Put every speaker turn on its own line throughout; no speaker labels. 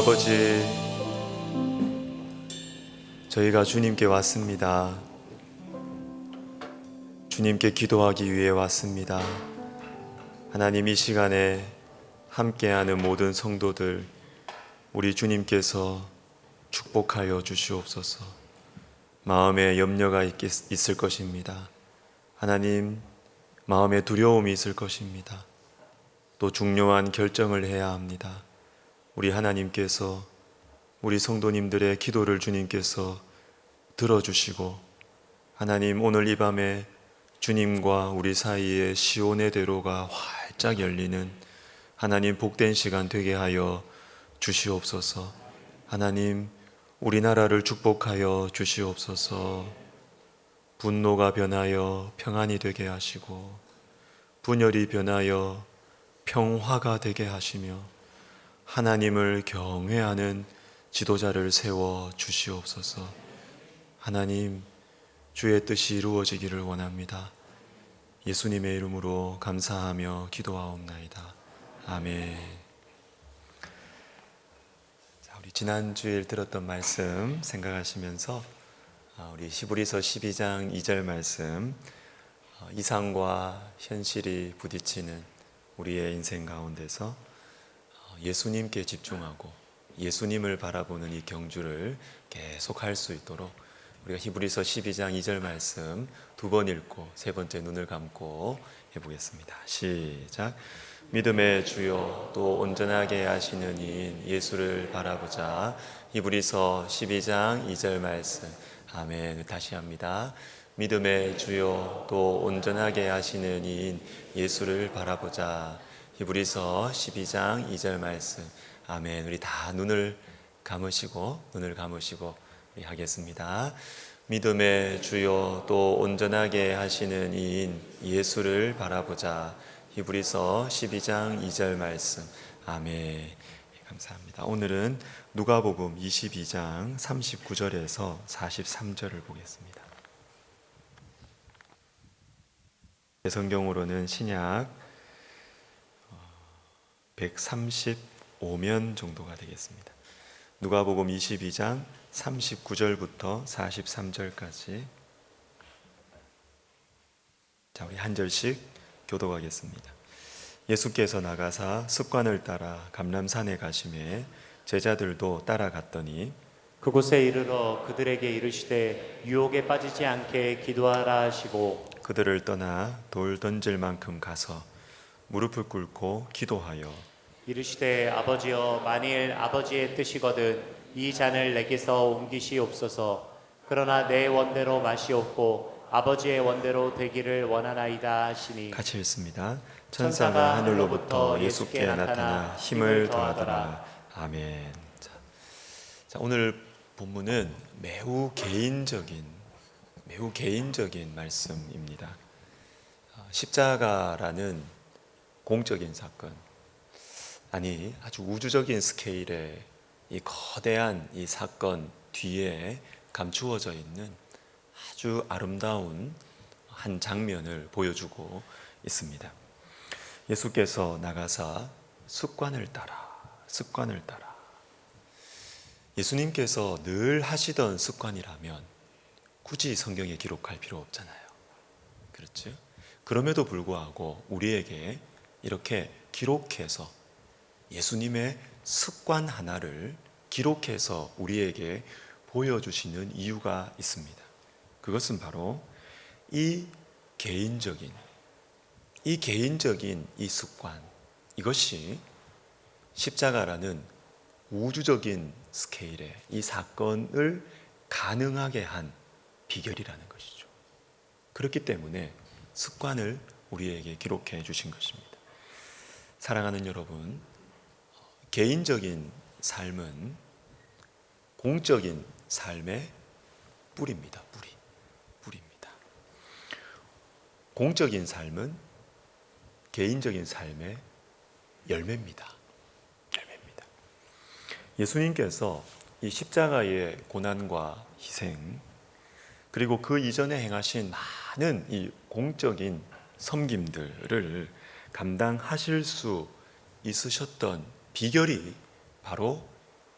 아버지, 저희가 주님께 왔습니다. 주님께 기도하기 위해 왔습니다. 하나님, 이 시간에 함께하는 모든 성도들, 우리 주님께서 축복하여 주시옵소서. 마음에 염려가 있을 것입니다. 하나님, 마음에 두려움이 있을 것입니다. 또 중요한 결정을 해야 합니다. 우리 하나님께서 우리 성도님들의 기도를 주님께서 들어주시고, 하나님, 오늘 이 밤에 주님과 우리 사이에 시온의 대로가 활짝 열리는 하나님 복된 시간 되게 하여 주시옵소서. 하나님, 우리나라를 축복하여 주시옵소서. 분노가 변하여 평안이 되게 하시고, 분열이 변하여 평화가 되게 하시며, 하나님을 경외하는 지도자를 세워 주시옵소서. 하나님, 주의 뜻이 이루어지기를 원합니다. 예수님의 이름으로 감사하며 기도하옵나이다. 아멘. 자, 우리 지난 주일 들었던 말씀 생각하시면서 우리 히브리서 12장 2절 말씀, 이상과 현실이 부딪히는 우리의 인생 가운데서 예수님께 집중하고 예수님을 바라보는 이 경주를 계속 할 수 있도록 우리가 히브리서 12장 2절 말씀 두 번 읽고 세 번째 눈을 감고 해보겠습니다. 시작. 믿음의 주요 또 온전하게 하시는 이인 예수를 바라보자. 히브리서 12장 2절 말씀. 아멘. 다시 합니다. 믿음의 주요 또 온전하게 하시는 이인 예수를 바라보자. 히브리서 12장 2절 말씀. 아멘. 우리 다 눈을 감으시고 우리 하겠습니다. 믿음의 주요 또 온전하게 하시는 이인 예수를 바라보자. 히브리서 12장 2절 말씀. 아멘. 감사합니다. 오늘은 누가복음 22장 39절에서 43절을 보겠습니다. 성경으로는 신약 135면 정도가 되겠습니다. 누가복음 22장 39절부터 43절까지. 자, 우리 한 절씩 교독하겠습니다. 예수께서 나가사 습관을 따라 감람산에 가시매 제자들도 따라갔더니
그곳에 이르러 그들에게 이르시되 유혹에 빠지지 않게 기도하라 하시고
그들을 떠나 돌 던질 만큼 가서 무릎을 꿇고 기도하여
이르시되 아버지여 만일 아버지의 뜻이거든 이 잔을 내게서 옮기시옵소서. 그러나 내 원대로 마시옵고 아버지의 원대로 되기를 원하나이다 하시니.
같이 읽습니다. 천사가 하늘로부터 예수께 나타나 힘을 더하더라. 아멘. 자, 오늘 본문은 매우 개인적인 말씀입니다. 십자가라는 공적인 사건, 아니 아주 우주적인 스케일의 이 거대한 이 사건 뒤에 감추어져 있는 아주 아름다운 한 장면을 보여주고 있습니다. 예수께서 나가사 습관을 따라. 예수님께서 늘 하시던 습관이라면 굳이 성경에 기록할 필요 없잖아요. 그렇죠? 그럼에도 불구하고 우리에게 이렇게 기록해서 예수님의 습관 하나를 기록해서 우리에게 보여주시는 이유가 있습니다. 그것은 바로 이 개인적인 이 습관, 이것이 십자가라는 우주적인 스케일의 이 사건을 가능하게 한 비결이라는 것이죠. 그렇기 때문에 습관을 우리에게 기록해 주신 것입니다. 사랑하는 여러분, 개인적인 삶은 공적인 삶의 뿌리입니다. 뿌리입니다. 공적인 삶은 개인적인 삶의 열매입니다. 예수님께서 이 십자가의 고난과 희생, 그리고 그 이전에 행하신 많은 이 공적인 섬김들을 감당하실 수 있으셨던 비결이 바로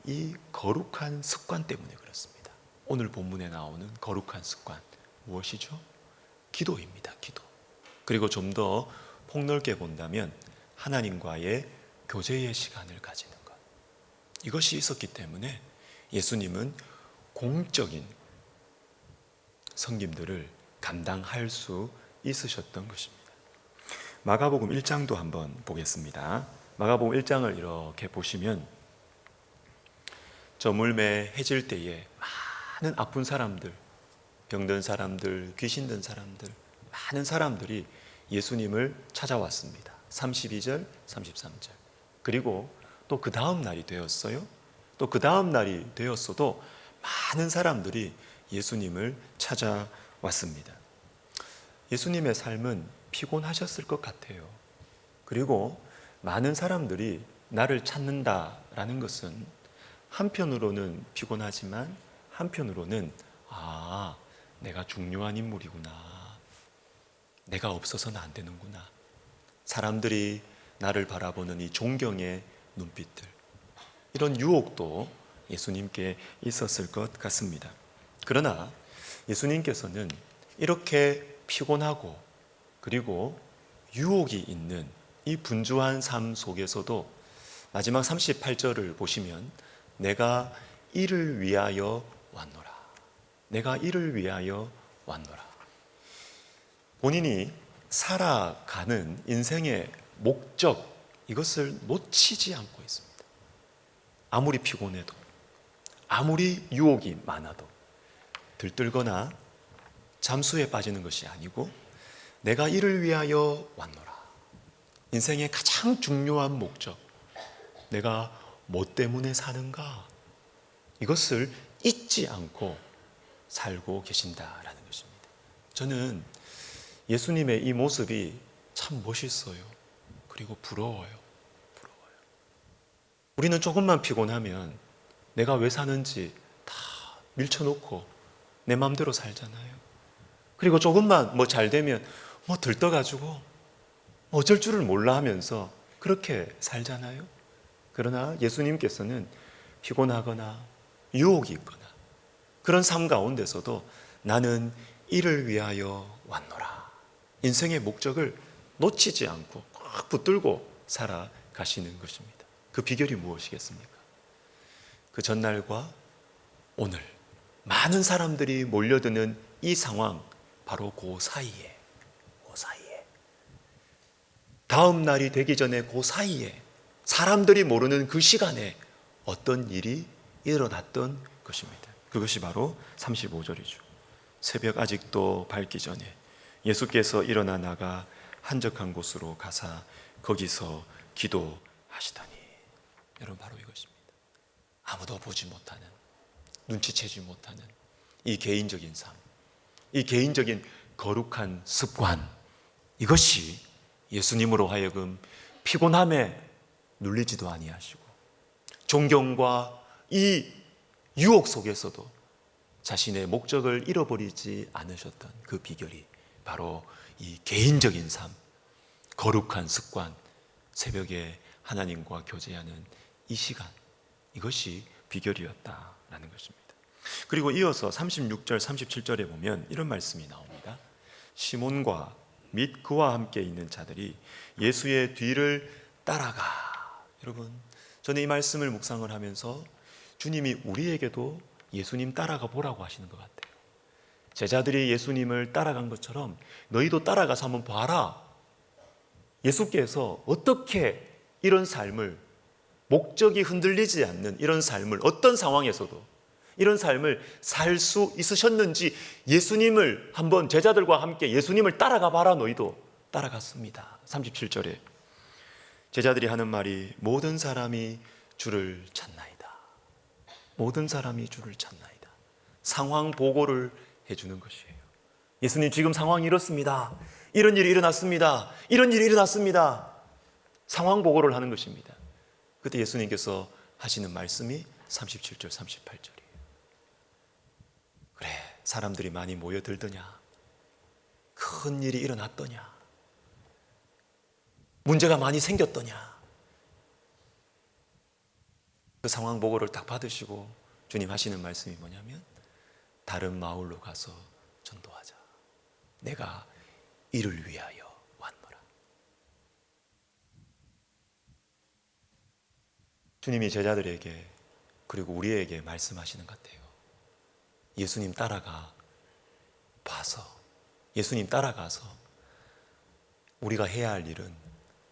이 거룩한 습관 때문에 그렇습니다. 오늘 본문에 나오는 거룩한 습관 무엇이죠? 기도입니다. 기도. 그리고 좀 더 폭넓게 본다면 하나님과의 교제의 시간을 가지는 것. 이것이 있었기 때문에 예수님은 공적인 섬김들을 감당할 수 있으셨던 것입니다. 마가복음 1장도 한번 보겠습니다. 마가복음 1장을 이렇게 보시면 저물매 해질 때에 많은 아픈 사람들, 병든 사람들, 귀신 든 사람들, 많은 사람들이 예수님을 찾아왔습니다. 32절, 33절. 그리고 또 그 다음 날이 되었어요. 또 그 다음 날이 되었어도 많은 사람들이 예수님을 찾아왔습니다. 예수님의 삶은 피곤하셨을 것 같아요. 그리고 많은 사람들이 나를 찾는다라는 것은 한편으로는 피곤하지만 한편으로는 내가 중요한 인물이구나. 내가 없어서는 안 되는구나. 사람들이 나를 바라보는 이 존경의 눈빛들, 이런 유혹도 예수님께 있었을 것 같습니다. 그러나 예수님께서는 이렇게 피곤하고 그리고 유혹이 있는 이 분주한 삶 속에서도 마지막 38절을 보시면 내가 이를 위하여 왔노라. 내가 이를 위하여 왔노라. 본인이 살아가는 인생의 목적, 이것을 놓치지 않고 있습니다. 아무리 피곤해도, 아무리 유혹이 많아도 들들거나 잠수에 빠지는 것이 아니고 내가 이를 위하여 왔노라. 인생의 가장 중요한 목적, 내가 뭐 때문에 사는가, 이것을 잊지 않고 살고 계신다라는 것입니다. 저는 예수님의 이 모습이 참 멋있어요. 그리고 부러워요. 우리는 조금만 피곤하면 내가 왜 사는지 다 밀쳐놓고 내 마음대로 살잖아요. 그리고 조금만 잘 되면 들떠가지고 어쩔 줄을 몰라 하면서 그렇게 살잖아요. 그러나 예수님께서는 피곤하거나 유혹이 있거나 그런 삶 가운데서도 나는 이를 위하여 왔노라. 인생의 목적을 놓치지 않고 꽉 붙들고 살아가시는 것입니다. 그 비결이 무엇이겠습니까? 그 전날과 오늘 많은 사람들이 몰려드는 이 상황, 바로 그 사이에 다음 날이 되기 전에 그 사이에 사람들이 모르는 그 시간에 어떤 일이 일어났던 것입니다. 그것이 바로 35절이죠. 새벽 아직도 밝기 전에 예수께서 일어나 나가 한적한 곳으로 가사 거기서 기도하시더니, 여러분, 바로 이것입니다. 아무도 보지 못하는, 눈치채지 못하는 이 개인적인 삶, 이 개인적인 거룩한 습관, 이것이 예수님으로 하여금 피곤함에 눌리지도 아니하시고 존경과 이 유혹 속에서도 자신의 목적을 잃어버리지 않으셨던 그 비결이 바로 이 개인적인 삶, 거룩한 습관, 새벽에 하나님과 교제하는 이 시간, 이것이 비결이었다라는 것입니다. 그리고 이어서 36절, 37절에 보면 이런 말씀이 나옵니다. 시몬과 및 그와 함께 있는 자들이 예수의 뒤를 따라가. 여러분, 저는 이 말씀을 묵상을 하면서 주님이 우리에게도 예수님 따라가 보라고 하시는 것 같아요. 제자들이 예수님을 따라간 것처럼 너희도 따라가서 한번 봐라. 예수께서 어떻게 이런 삶을, 목적이 흔들리지 않는 이런 삶을, 어떤 상황에서도 이런 삶을 살 수 있으셨는지 예수님을 한번, 제자들과 함께 예수님을 따라가 봐라. 너희도 따라갔습니다. 37절에 제자들이 하는 말이 모든 사람이 주를 찾나이다. 모든 사람이 주를 찾나이다. 상황 보고를 해주는 것이에요. 예수님, 지금 상황이 이렇습니다. 이런 일이 일어났습니다. 이런 일이 일어났습니다. 상황 보고를 하는 것입니다. 그때 예수님께서 하시는 말씀이 37절, 38절이에요. 그래, 사람들이 많이 모여들더냐? 큰 일이 일어났더냐? 문제가 많이 생겼더냐? 그 상황 보고를 딱 받으시고 주님 하시는 말씀이 뭐냐면 다른 마을로 가서 전도하자. 내가 이를 위하여 왔노라. 주님이 제자들에게 그리고 우리에게 말씀하시는 것 같아요. 예수님 따라가 봐서, 예수님 따라가서 우리가 해야 할 일은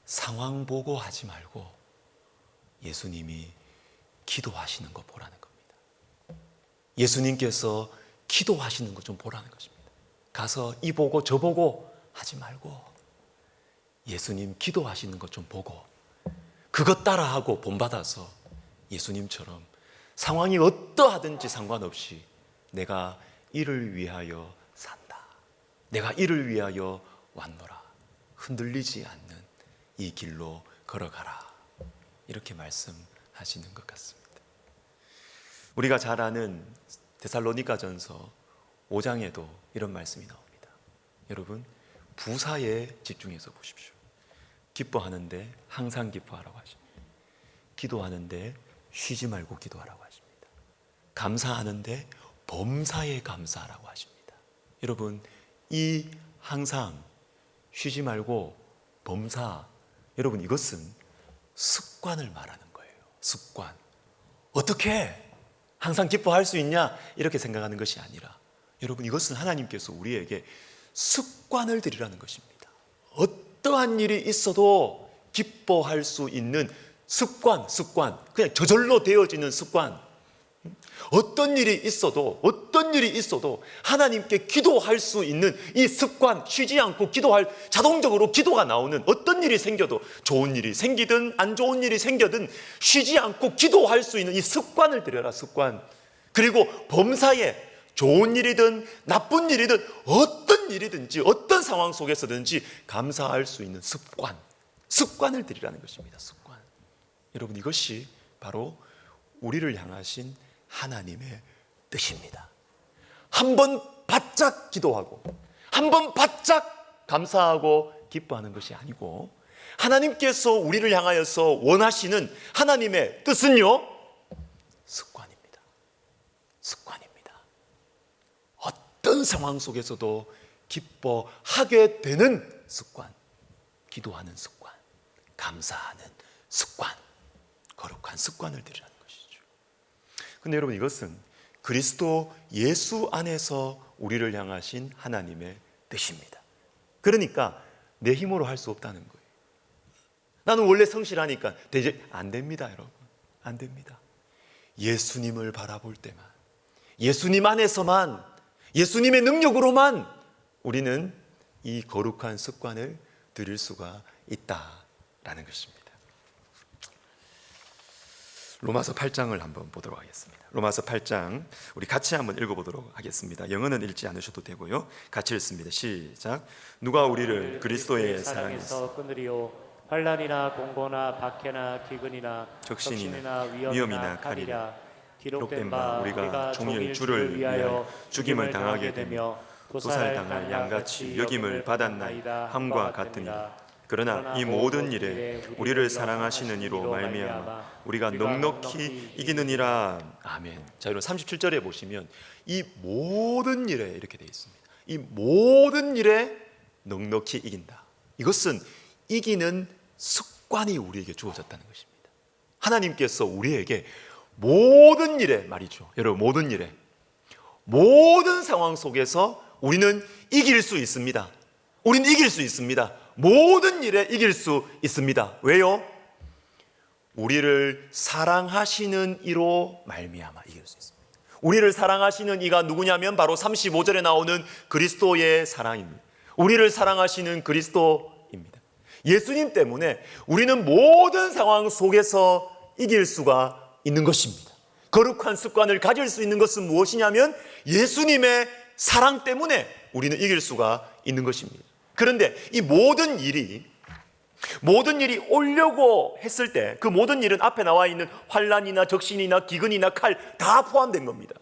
상황 보고 하지 말고 예수님이 기도하시는 거 보라는 겁니다. 예수님께서 기도하시는 거 좀 보라는 것입니다. 가서 이 보고 저 보고 하지 말고 예수님 기도하시는 것 좀 보고 그것 따라하고 본받아서 예수님처럼 상황이 어떠하든지 상관없이 내가 이를 위하여 산다. 내가 이를 위하여 왔노라. 흔들리지 않는 이 길로 걸어가라. 이렇게 말씀하시는 것 같습니다. 우리가 잘 아는 데살로니가전서 5장에도 이런 말씀이 나옵니다. 여러분, 부사에 집중해서 보십시오. 기뻐하는데 항상 기뻐하라고 하십니다. 기도하는데 쉬지 말고 기도하라고 하십니다. 감사하는데 범사에 감사하라고 하십니다. 여러분, 이 항상 쉬지 말고 범사, 여러분 이것은 습관을 말하는 거예요. 습관. 어떻게 항상 기뻐할 수 있냐? 이렇게 생각하는 것이 아니라 여러분 이것은 하나님께서 우리에게 습관을 드리라는 것입니다. 어떠한 일이 있어도 기뻐할 수 있는 습관, 그냥 저절로 되어지는 습관. 어떤 일이 있어도 하나님께 기도할 수 있는 이 습관, 쉬지 않고 자동적으로 기도가 나오는 어떤 일이 생겨도 좋은 일이 생기든 안 좋은 일이 생겨든 쉬지 않고 기도할 수 있는 이 습관을 들여라, 습관. 그리고 범사에 좋은 일이든 나쁜 일이든 어떤 일이든지 어떤 상황 속에서든지 감사할 수 있는 습관을 들이라는 것입니다. 습관. 여러분 이것이 바로 우리를 향하신 하나님의 뜻입니다. 한 번 바짝 기도하고 한 번 바짝 감사하고 기뻐하는 것이 아니고 하나님께서 우리를 향하여서 원하시는 하나님의 뜻은요, 습관입니다. 어떤 상황 속에서도 기뻐하게 되는 습관, 기도하는 습관, 감사하는 습관, 거룩한 습관을 들이라는 것이죠. 근데 여러분 이것은 그리스도 예수 안에서 우리를 향하신 하나님의 뜻입니다. 그러니까 내 힘으로 할 수 없다는 거예요. 나는 원래 성실하니까 안 됩니다, 여러분. 안 됩니다. 예수님을 바라볼 때만, 예수님 안에서만, 예수님의 능력으로만 우리는 이 거룩한 습관을 들일 수가 있다라는 것입니다. 로마서 8장을 한번 보도록 하겠습니다. 로마서 8장 우리 같이 한번 읽어보도록 하겠습니다. 영어는 읽지 않으셔도 되고요. 같이 읽습니다. 시작. 누가 우리를 그리스도의 사랑에서
끊으리요 환난이나 공고나 박해나 기근이나
적신이나
위험이나
위험이나
칼이라
기록된 바 우리가 종일 주를 위하여 죽임을 당하게 되며 도살당할 양같이 여김을 받았나이다 함과 같으니라. 그러나 이 모든 일에 우리를 사랑하시는 이로 말미암아 우리가 넉넉히 이기느니라. 아멘. 자, 여러분 37절에 보시면 이 모든 일에 이렇게 되어 있습니다. 이 모든 일에 넉넉히 이긴다. 이것은 이기는 습관이 우리에게 주어졌다는 것입니다. 하나님께서 우리에게 모든 일에 말이죠. 여러분 모든 일에, 모든 상황 속에서 우리는 이길 수 있습니다. 우리는 이길 수 있습니다. 모든 일에 이길 수 있습니다. 왜요? 우리를 사랑하시는 이로 말미암아 이길 수 있습니다. 우리를 사랑하시는 이가 누구냐면 바로 35절에 나오는 그리스도의 사랑입니다. 우리를 사랑하시는 그리스도입니다. 예수님 때문에 우리는 모든 상황 속에서 이길 수가 있는 것입니다. 거룩한 습관을 가질 수 있는 것은 무엇이냐면 예수님의 사랑 때문에 우리는 이길 수가 있는 것입니다. 그런데 이 모든 일이 오려고 했을 때 그 모든 일은 앞에 나와 있는 환난이나 적신이나 기근이나 칼 다 포함된 겁니다.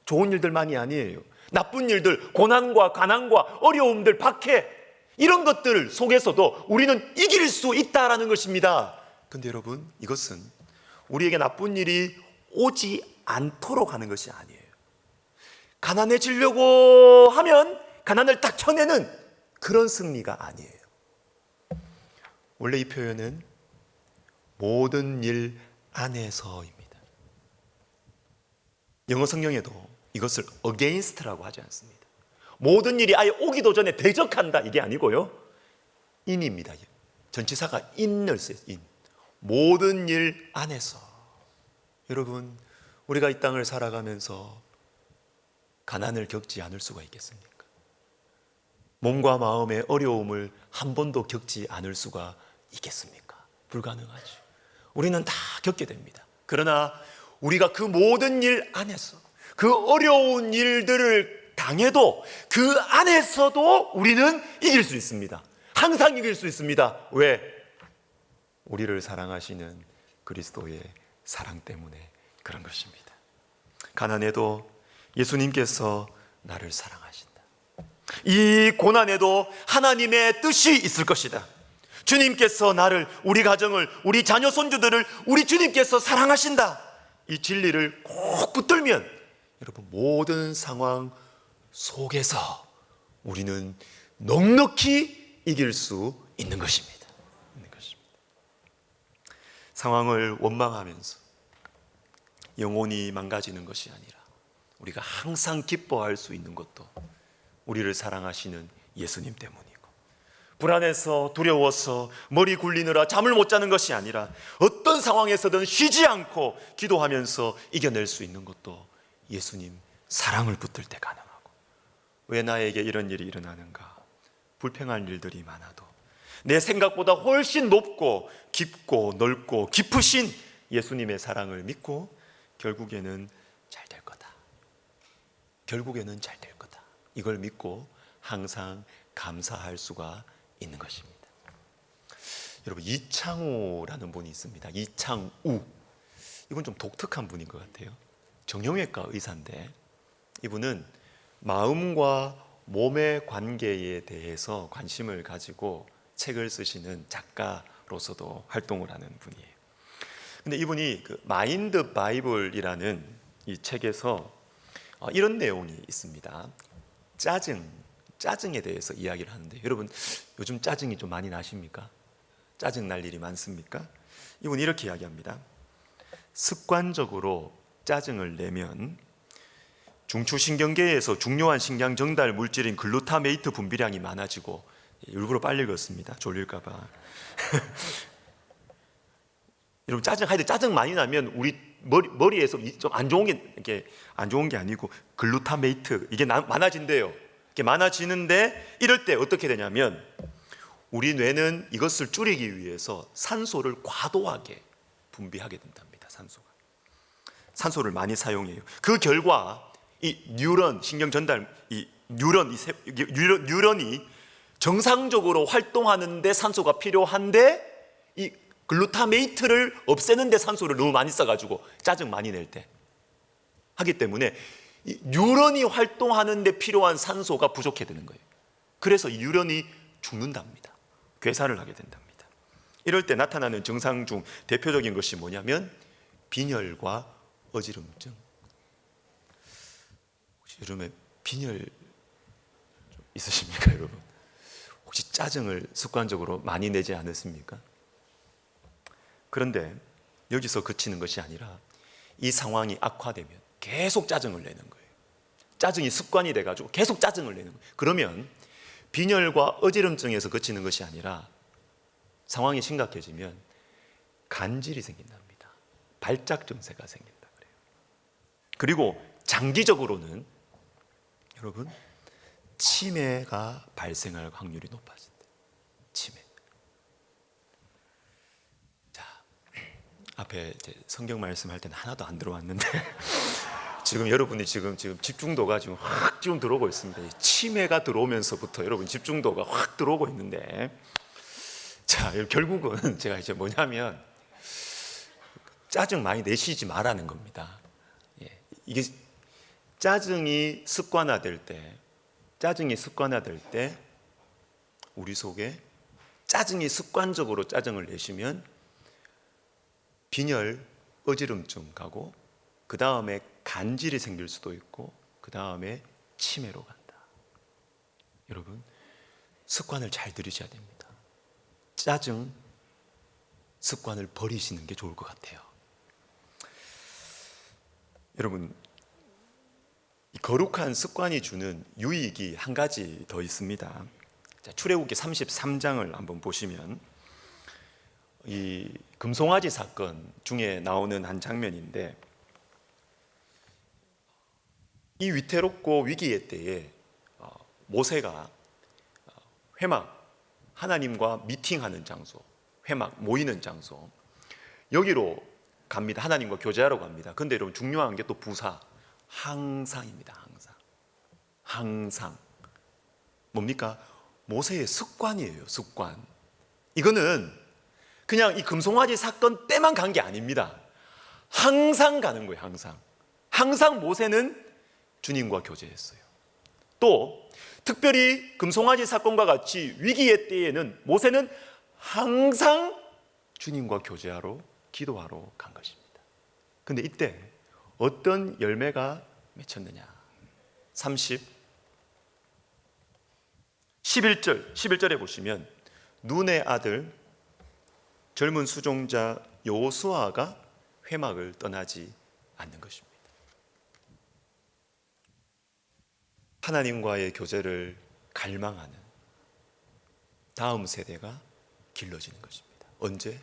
좋은 일들만이 아니에요. 나쁜 일들, 고난과 가난과 어려움들, 박해, 이런 것들 속에서도 우리는 이길 수 있다라는 것입니다. 그런데 여러분 이것은 우리에게 나쁜 일이 오지 않도록 하는 것이 아니에요. 가난해지려고 하면 가난을 딱 쳐내는 그런 승리가 아니에요. 원래 이 표현은 모든 일 안에서입니다. 영어 성경에도 이것을 against라고 하지 않습니다. 모든 일이 아예 오기도 전에 대적한다 이게 아니고요, in입니다. 전치사가 in을 써요. in. 모든 일 안에서. 여러분, 우리가 이 땅을 살아가면서 가난을 겪지 않을 수가 있겠습니까? 몸과 마음의 어려움을 한 번도 겪지 않을 수가 있겠습니까? 불가능하죠. 우리는 다 겪게 됩니다. 그러나 우리가 그 모든 일 안에서, 그 어려운 일들을 당해도 그 안에서도 우리는 이길 수 있습니다. 항상 이길 수 있습니다. 왜? 우리를 사랑하시는 그리스도의 사랑 때문에 그런 것입니다. 가난해도 예수님께서 나를 사랑하신다. 이 고난에도 하나님의 뜻이 있을 것이다. 주님께서 나를, 우리 가정을, 우리 자녀 손주들을 우리 주님께서 사랑하신다. 이 진리를 꼭 붙들면 여러분, 모든 상황 속에서 우리는 넉넉히 이길 수 있는 것입니다. 상황을 원망하면서 영혼이 망가지는 것이 아니라 우리가 항상 기뻐할 수 있는 것도 우리를 사랑하시는 예수님 때문이고, 불안해서 두려워서 머리 굴리느라 잠을 못 자는 것이 아니라 어떤 상황에서든 쉬지 않고 기도하면서 이겨낼 수 있는 것도 예수님 사랑을 붙들 때 가능하고. 왜 나에게 이런 일이 일어나는가? 불평할 일들이 많아도 내 생각보다 훨씬 높고 깊고 넓고 깊으신 예수님의 사랑을 믿고 결국에는 잘 될 거다. 결국에는 잘 될 거다. 이걸 믿고 항상 감사할 수가 있는 것입니다. 여러분, 이창우라는 분이 있습니다. 이창우. 이분 좀 독특한 분인 것 같아요. 정형외과 의사인데 이분은 마음과 몸의 관계에 대해서 관심을 가지고 책을 쓰시는 작가로서도 활동을 하는 분이에요. 근데 이분이 그 마인드 바이블이라는 이 책에서 이런 내용이 있습니다. 짜증에 대해서 이야기를 하는데, 여러분 요즘 짜증이 좀 많이 나십니까? 짜증 날 일이 많습니까? 이분이 이렇게 이야기합니다. 습관적으로 짜증을 내면 중추신경계에서 중요한 신경 전달 물질인 글루타메이트 분비량이 많아지고, 일부러 빨리 읽었습니다. 졸릴까 봐. 여러분, 짜증 많이 나면 우리 머리에서 좀 안 좋은 게, 이게 안 좋은 게 아니고 글루타메이트 이게 많아진대요. 이게 많아지는데 이럴 때 어떻게 되냐면 우리 뇌는 이것을 줄이기 위해서 산소를 과도하게 분비하게 된답니다. 산소를 많이 사용해요. 그 결과 이 뉴런, 신경 전달, 이 뉴런이 정상적으로 활동하는데 산소가 필요한데 이 글루타메이트를 없애는데 산소를 너무 많이 써가지고 짜증 많이 낼 때 하기 때문에 이 뉴런이 활동하는데 필요한 산소가 부족해 되는 거예요. 그래서 이 뉴런이 죽는답니다. 괴사를 하게 된답니다. 이럴 때 나타나는 증상 중 대표적인 것이 뭐냐면 빈혈과 어지럼증. 혹시 여름에 빈혈 좀 있으십니까, 여러분? 혹시 짜증을 습관적으로 많이 내지 않으십니까? 그런데 여기서 그치는 것이 아니라 이 상황이 악화되면 계속 짜증을 내는 거예요. 짜증이 습관이 돼가지고 계속 짜증을 내는 거예요. 그러면 빈혈과 어지럼증에서 그치는 것이 아니라 상황이 심각해지면 간질이 생긴답니다. 발작 증세가 생긴다 그래요. 그리고 장기적으로는 여러분 치매가 발생할 확률이 높아진다. 치매. 자, 앞에 이제 성경 말씀할 때는 하나도 안 들어왔는데 지금 여러분이 지금 집중도가 확 들어오고 있습니다. 치매가 들어오면서부터 여러분 집중도가 확 들어오고 있는데, 자, 결국은 제가 이제 뭐냐면 짜증 많이 내시지 말라는 겁니다. 이게 짜증이 습관화될 때 우리 속에 짜증이 습관적으로 짜증을 내시면 빈혈, 어지럼증 가고, 그 다음에 간질이 생길 수도 있고, 그 다음에 치매로 간다. 여러분, 습관을 잘 들이셔야 됩니다. 짜증 습관을 버리시는 게 좋을 것 같아요. 여러분, 이 거룩한 습관이 주는 유익이 한 가지 더 있습니다. 자, 출애굽기 33장을 한번 보시면 이 금송아지 사건 중에 나오는 한 장면인데, 이 위태롭고 위기의 때에 모세가 회막, 하나님과 미팅하는 장소, 회막 모이는 장소, 여기로 갑니다. 하나님과 교제하러 갑니다. 근데 여러분, 중요한 게 또 부사 항상입니다. 항상 뭡니까? 모세의 습관이에요. 습관. 이거는 그냥 이 금송아지 사건 때만 간 게 아닙니다. 항상 가는 거예요. 항상 모세는 주님과 교제했어요. 또 특별히 금송아지 사건과 같이 위기의 때에는 모세는 항상 주님과 교제하러, 기도하러 간 것입니다. 근데 이때 어떤 열매가 맺혔느냐? 11절에 보시면 눈의 아들 젊은 수종자 여호수아가 회막을 떠나지 않는 것입니다. 하나님과의 교제를 갈망하는 다음 세대가 길러지는 것입니다. 언제?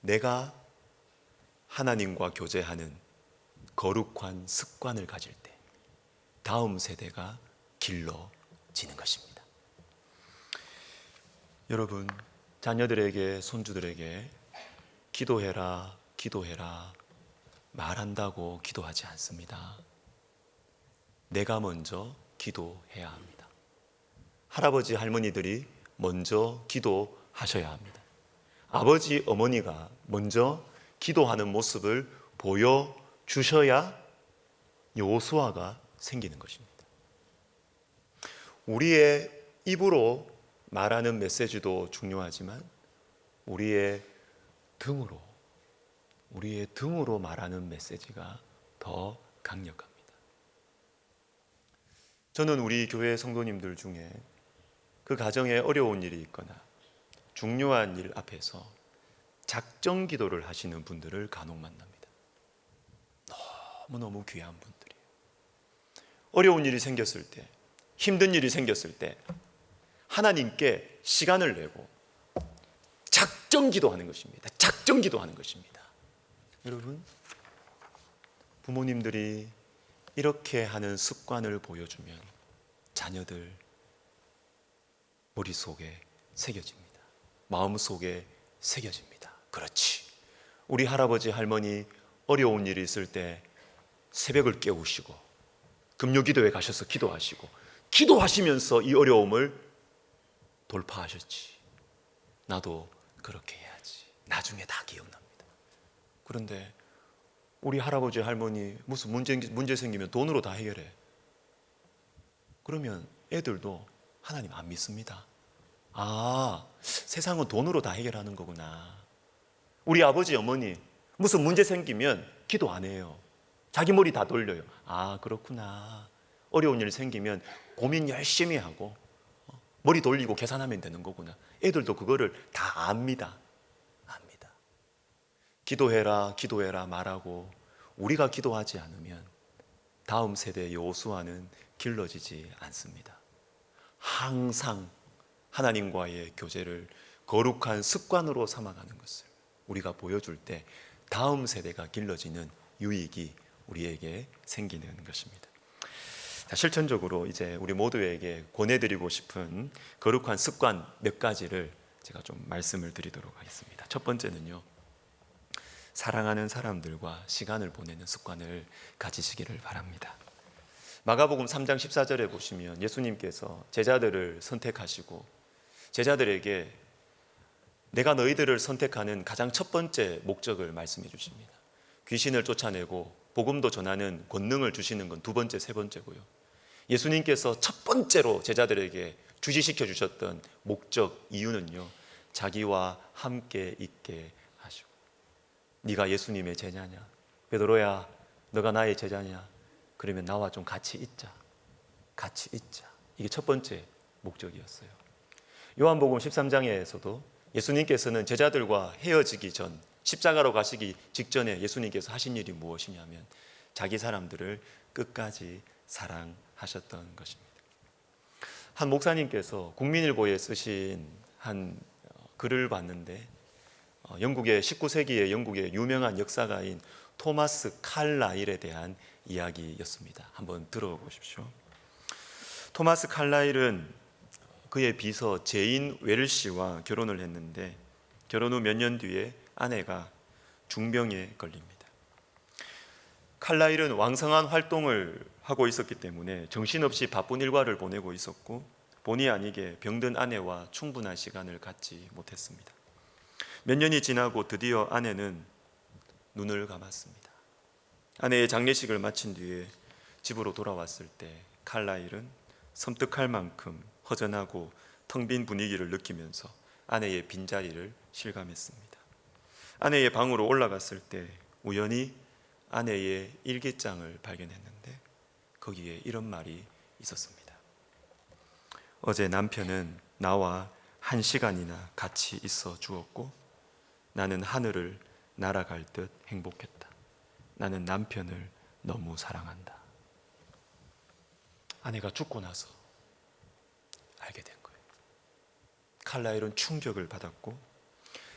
내가 하나님과 교제하는 거룩한 습관을 가질 때 다음 세대가 길러지는 것입니다. 여러분, 자녀들에게, 손주들에게 기도해라, 기도해라 말한다고 기도하지 않습니다. 내가 먼저 기도해야 합니다. 할아버지, 할머니들이 먼저 기도하셔야 합니다. 아버지, 어머니가 먼저 기도하는 모습을 보여주셔야 여호수아가 생기는 것입니다. 우리의 입으로 말하는 메시지도 중요하지만 우리의 등으로 말하는 메시지가 더 강력합니다. 저는 우리 교회 성도님들 중에 그 가정에 어려운 일이 있거나 중요한 일 앞에서 작정 기도를 하시는 분들을 간혹 만납니다. 너무너무 귀한 분들이에요. 어려운 일이 생겼을 때, 힘든 일이 생겼을 때 하나님께 시간을 내고 작정 기도하는 것입니다. 작정 기도하는 것입니다. 여러분, 부모님들이 이렇게 하는 습관을 보여주면 자녀들 머릿속에 새겨집니다. 마음속에 새겨집니다. 그렇지. 우리 할아버지, 할머니 어려운 일이 있을 때 새벽을 깨우시고 금요기도에 가셔서 기도하시고 기도하시면서 이 어려움을 돌파하셨지. 나도 그렇게 해야지. 나중에 다 기억납니다. 그런데 우리 할아버지, 할머니 무슨 문제 생기면 돈으로 다 해결해. 그러면 애들도 하나님 안 믿습니다. 아, 세상은 돈으로 다 해결하는 거구나. 우리 아버지, 어머니 무슨 문제 생기면 기도 안 해요. 자기 머리 다 돌려요. 아, 그렇구나. 어려운 일 생기면 고민 열심히 하고 머리 돌리고 계산하면 되는 거구나. 애들도 그거를 다 압니다. 기도해라, 기도해라 말하고 우리가 기도하지 않으면 다음 세대 여호수아는 길러지지 않습니다. 항상 하나님과의 교제를 거룩한 습관으로 삼아가는 것을 우리가 보여줄 때 다음 세대가 길러지는 유익이 우리에게 생기는 것입니다. 자, 실천적으로 이제 우리 모두에게 권해드리고 싶은 거룩한 습관 몇 가지를 제가 좀 말씀을 드리도록 하겠습니다. 첫 번째는요, 사랑하는 사람들과 시간을 보내는 습관을 가지시기를 바랍니다. 마가복음 3장 14절에 보시면 예수님께서 제자들을 선택하시고 제자들에게 내가 너희들을 선택하는 가장 첫 번째 목적을 말씀해 주십니다. 귀신을 쫓아내고 복음도 전하는 권능을 주시는 건 두 번째, 세 번째고요. 예수님께서 첫 번째로 제자들에게 주지시켜 주셨던 목적, 이유는요, 자기와 함께 있게 하시고 네가 예수님의 제자냐? 베드로야, 너가 나의 제자냐? 그러면 나와 좀 같이 있자. 같이 있자. 이게 첫 번째 목적이었어요. 요한복음 13장에서도 예수님께서는 제자들과 헤어지기 전, 십자가로 가시기 직전에 예수님께서 하신 일이 무엇이냐면 자기 사람들을 끝까지 사랑하셨던 것입니다. 한 목사님께서 국민일보에 쓰신 한 글을 봤는데 영국의 19세기의 영국의 유명한 역사가인 토마스 칼라일에 대한 이야기였습니다. 한번 들어보십시오. 토마스 칼라일은 그의 비서 제인 웰시와 결혼을 했는데 결혼 후 몇 년 뒤에 아내가 중병에 걸립니다. 칼라일은 왕성한 활동을 하고 있었기 때문에 정신없이 바쁜 일과를 보내고 있었고 본의 아니게 병든 아내와 충분한 시간을 갖지 못했습니다. 몇 년이 지나고 드디어 아내는 눈을 감았습니다. 아내의 장례식을 마친 뒤에 집으로 돌아왔을 때 칼라일은 섬뜩할 만큼 허전하고 텅 빈 분위기를 느끼면서 아내의 빈자리를 실감했습니다. 아내의 방으로 올라갔을 때 우연히 아내의 일기장을 발견했는데 거기에 이런 말이 있었습니다. 어제 남편은 나와 1시간이나 같이 있어 주었고 나는 하늘을 날아갈 듯 행복했다. 나는 남편을 너무 사랑한다. 아내가 죽고 나서 알게 된 거예요. 칼라일은 충격을 받았고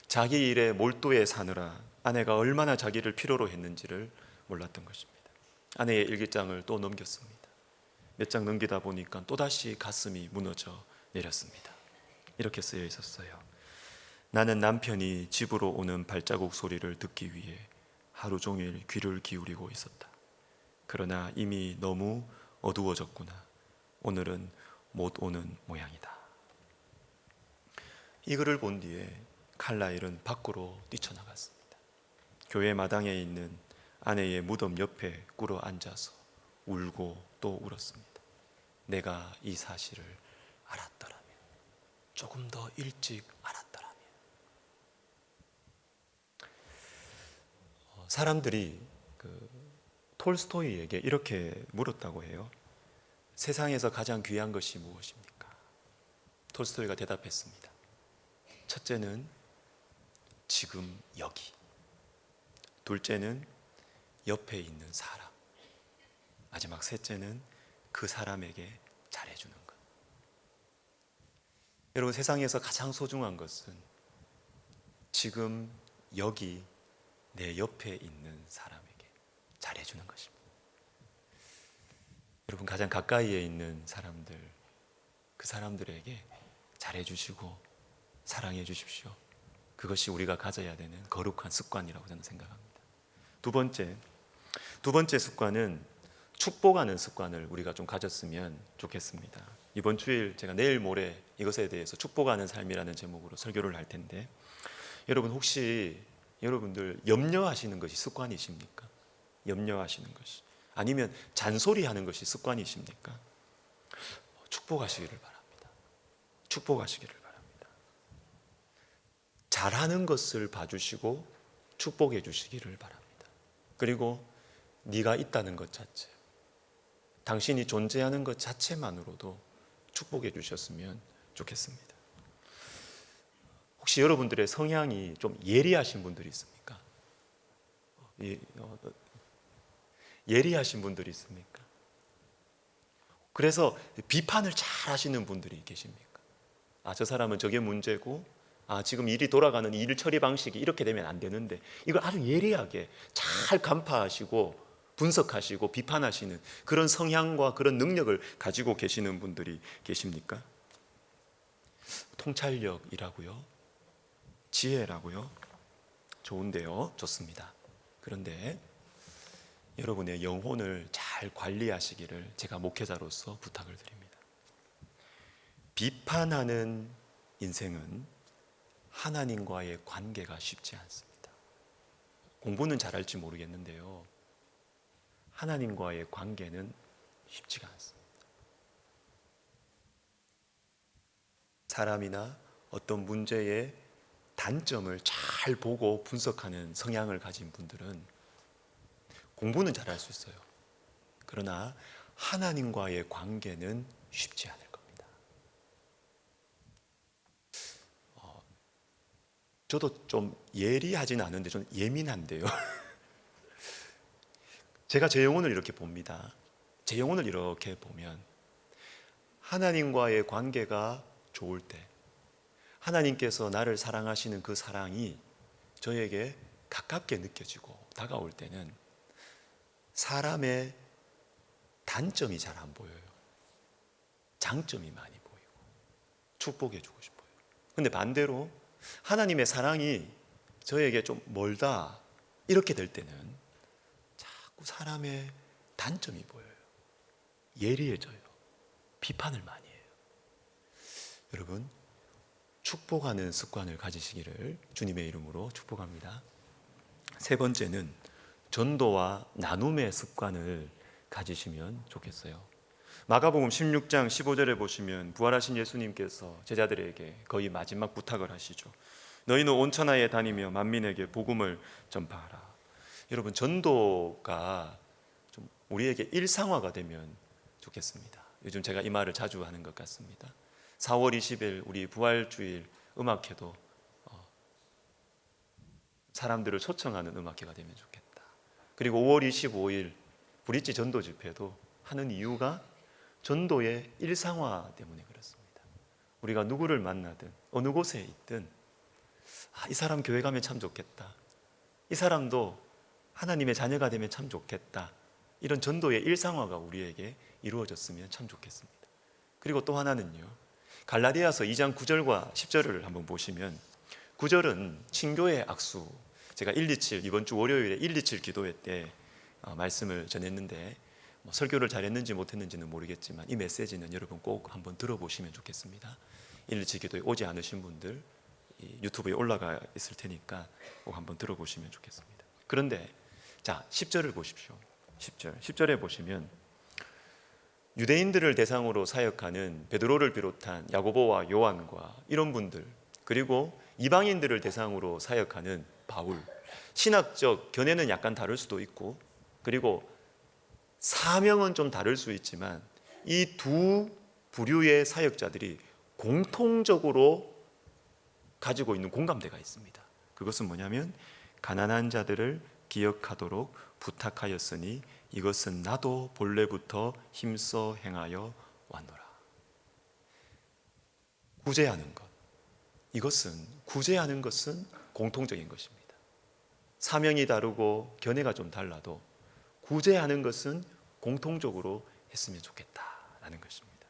자기 일에 몰두해 사느라 아내가 얼마나 자기를 필요로 했는지를 몰랐던 것입니다. 아내의 일기장을 또 넘겼습니다. 몇 장 넘기다 보니까 또다시 가슴이 무너져 내렸습니다. 이렇게 쓰여 있었어요. 나는 남편이 집으로 오는 발자국 소리를 듣기 위해 하루 종일 귀를 기울이고 있었다. 그러나 이미 너무 어두워졌구나. 오늘은 못 오는 모양이다. 이 글을 본 뒤에 칼라일은 밖으로 뛰쳐나갔습니다. 교회 마당에 있는 아내의 무덤 옆에 꿇어 앉아서 울고 또 울었습니다. 내가 이 사실을 알았더라면, 조금 더 일찍 알았더라면. 사람들이 톨스토이에게 이렇게 물었다고 해요. 세상에서 가장 귀한 것이 무엇입니까? 톨스토이가 대답했습니다. 첫째는 지금 여기, 둘째는 옆에 있는 사람, 마지막 셋째는 그 사람에게 잘해주는 것. 여러분, 세상에서 가장 소중한 것은 지금 여기 내 옆에 있는 사람에게 잘해주는 것입니다. 여러분, 가장 가까이에 있는 사람들, 그 사람들에게 잘해주시고 사랑해 주십시오. 그것이 우리가 가져야 되는 거룩한 습관이라고 저는 생각합니다. 두 번째 습관은 축복하는 습관을 우리가 좀 가졌으면 좋겠습니다. 이번 주일 제가 내일 모레 이것에 대해서 축복하는 삶이라는 제목으로 설교를 할 텐데 여러분, 혹시 여러분들 염려하시는 것이 습관이십니까? 염려하시는 것이, 아니면 잔소리하는 것이 습관이십니까? 축복하시기를 바랍니다. 축복하시기를 바랍니다. 잘하는 것을 봐주시고 축복해 주시기를 바랍니다. 그리고 네가 있다는 것 자체, 당신이 존재하는 것 자체만으로도 축복해 주셨으면 좋겠습니다. 혹시 여러분들의 성향이 좀 예리하신 분들이 있습니까? 예리하신 분들이 있습니까? 그래서 비판을 잘 하시는 분들이 계십니까? 저 사람은 저게 문제고, 지금 일이 돌아가는 일 처리 방식이 이렇게 되면 안 되는데, 이걸 아주 예리하게 잘 간파하시고 분석하시고 비판하시는 그런 성향과 그런 능력을 가지고 계시는 분들이 계십니까? 통찰력이라고요? 지혜라고요? 좋은데요? 좋습니다. 그런데 여러분의 영혼을 잘 관리하시기를 제가 목회자로서 부탁을 드립니다. 비판하는 인생은 하나님과의 관계가 쉽지 않습니다. 공부는 잘할지 모르겠는데요, 하나님과의 관계는 쉽지가 않습니다. 사람이나 어떤 문제에 단점을 잘 보고 분석하는 성향을 가진 분들은 공부는 잘할 수 있어요. 그러나 하나님과의 관계는 쉽지 않을 겁니다. 저도 좀 예리하진 않은데 좀 예민한데요. 제가 제 영혼을 이렇게 봅니다. 제 영혼을 이렇게 보면 하나님과의 관계가 좋을 때 하나님께서 나를 사랑하시는 그 사랑이 저에게 가깝게 느껴지고 다가올 때는 사람의 단점이 잘 안 보여요. 장점이 많이 보이고 축복해 주고 싶어요. 근데 반대로 하나님의 사랑이 저에게 좀 멀다 이렇게 될 때는 자꾸 사람의 단점이 보여요. 예리해져요. 비판을 많이 해요. 여러분, 축복하는 습관을 가지시기를 주님의 이름으로 축복합니다. 세 번째는 전도와 나눔의 습관을 가지시면 좋겠어요. 마가복음 16장 15절에 보시면 부활하신 예수님께서 제자들에게 거의 마지막 부탁을 하시죠. 너희는 온 천하에 다니며 만민에게 복음을 전파하라. 여러분, 전도가 좀 우리에게 일상화가 되면 좋겠습니다. 요즘 제가 이 말을 자주 하는 것 같습니다. 4월 20일 우리 부활주일 음악회도 사람들을 초청하는 음악회가 되면 좋겠다. 그리고 5월 25일 브릿지 전도 집회도 하는 이유가 전도의 일상화 때문에 그렇습니다. 우리가 누구를 만나든 어느 곳에 있든 이 사람 교회 가면 참 좋겠다. 이 사람도 하나님의 자녀가 되면 참 좋겠다. 이런 전도의 일상화가 우리에게 이루어졌으면 참 좋겠습니다. 그리고 또 하나는요. 갈라디아서 2장 9절과 10절을 한번 보시면 9절은 친교의 악수. 제가 127 이번 주 월요일에 127 기도회 때 말씀을 전했는데 설교를 잘했는지 못했는지는 모르겠지만 이 메시지는 여러분 꼭 한번 들어보시면 좋겠습니다. 127 기도에 오지 않으신 분들 유튜브에 올라가 있을 테니까 꼭 한번 들어보시면 좋겠습니다. 그런데 자 10절을 보십시오. 10절에 보시면 유대인들을 대상으로 사역하는 베드로를 비롯한 야고보와 요한과 이런 분들, 그리고 이방인들을 대상으로 사역하는 바울, 신학적 견해는 약간 다를 수도 있고, 그리고 사명은 좀 다를 수 있지만 이 두 부류의 사역자들이 공통적으로 가지고 있는 공감대가 있습니다. 그것은 뭐냐면 가난한 자들을 기억하도록 부탁하였으니 이것은 나도 본래부터 힘써 행하여 왔노라. 구제하는 것, 이것은 구제하는 것은 공통적인 것입니다. 사명이 다르고 견해가 좀 달라도 구제하는 것은 공통적으로 했으면 좋겠다라는 것입니다.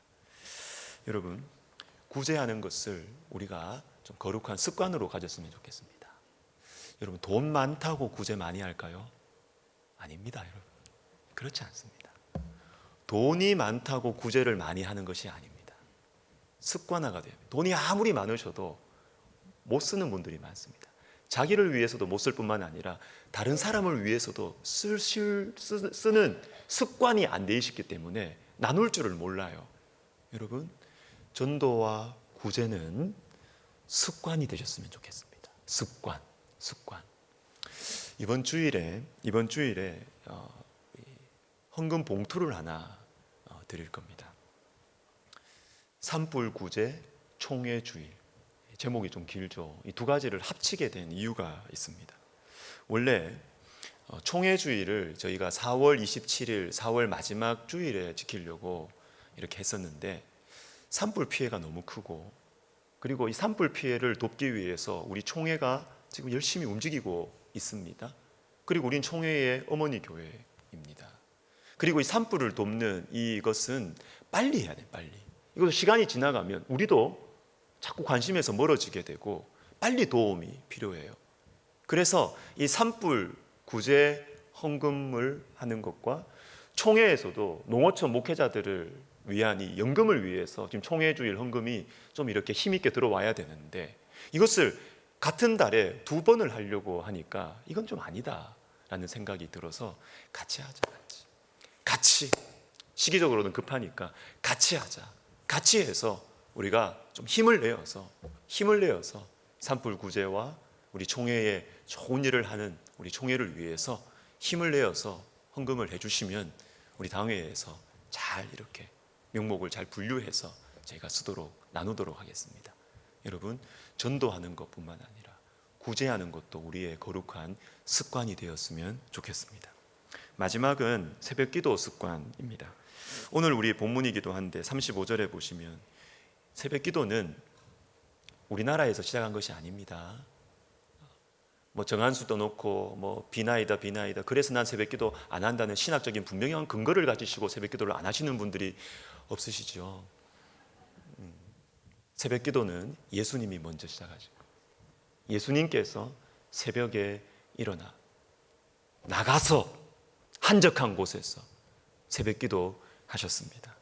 여러분, 구제하는 것을 우리가 좀 거룩한 습관으로 가졌으면 좋겠습니다. 여러분, 돈 많다고 구제 많이 할까요? 아닙니다, 여러분. 그렇지 않습니다. 돈이 많다고 구제를 많이 하는 것이 아닙니다. 습관화가 돼요. 돈이 아무리 많으셔도 못 쓰는 분들이 많습니다. 자기를 위해서도 못 쓸 뿐만 아니라 다른 사람을 위해서도 쓰는 습관이 안 돼 있기 때문에 나눌 줄을 몰라요. 여러분, 전도와 구제는 습관이 되셨으면 좋겠습니다. 습관. 이번 주일에 헌금 봉투를 하나 드릴 겁니다. 산불 구제 총회 주일. 제목이 좀 길죠. 이 두 가지를 합치게 된 이유가 있습니다. 원래 총회 주일을 저희가 4월 27일, 4월 마지막 주일에 지키려고 이렇게 했었는데 산불 피해가 너무 크고, 그리고 이 산불 피해를 돕기 위해서 우리 총회가 지금 열심히 움직이고 있습니다. 그리고 우린 총회의 어머니 교회입니다. 그리고 이 산불을 돕는 이것은 빨리 해야 돼요. 빨리. 이것도 시간이 지나가면 우리도 자꾸 관심에서 멀어지게 되고 빨리 도움이 필요해요. 그래서 이 산불 구제 헌금을 하는 것과 총회에서도 농어촌 목회자들을 위한 이 연금을 위해서 지금 총회 주일 헌금이 좀 이렇게 힘있게 들어와야 되는데 이것을 같은 달에 2번을 하려고 하니까 이건 좀 아니다라는 생각이 들어서 같이 하자. 같이 시기적으로는 급하니까 같이 하자. 같이 해서 우리가 좀 힘을 내어서 산불 구제와 우리 총회에 좋은 일을 하는 우리 총회를 위해서 힘을 내어서 헌금을 해주시면 우리 당회에서 잘 이렇게 명목을 잘 분류해서 저희가 쓰도록 나누도록 하겠습니다. 여러분, 전도하는 것뿐만 아니라 구제하는 것도 우리의 거룩한 습관이 되었으면 좋겠습니다. 마지막은 새벽기도 습관입니다. 오늘 우리 본문이기도 한데 35절에 보시면 새벽기도는 우리나라에서 시작한 것이 아닙니다. 뭐 정한수 떠놓고 뭐 비나이다 그래서 난 새벽기도 안 한다는 신학적인 분명한 근거를 가지시고 새벽기도를 안 하시는 분들이 없으시죠. 새벽기도는 예수님이 먼저 시작하죠. 예수님께서 새벽에 일어나 나가서 한적한 곳에서 새벽기도 하셨습니다.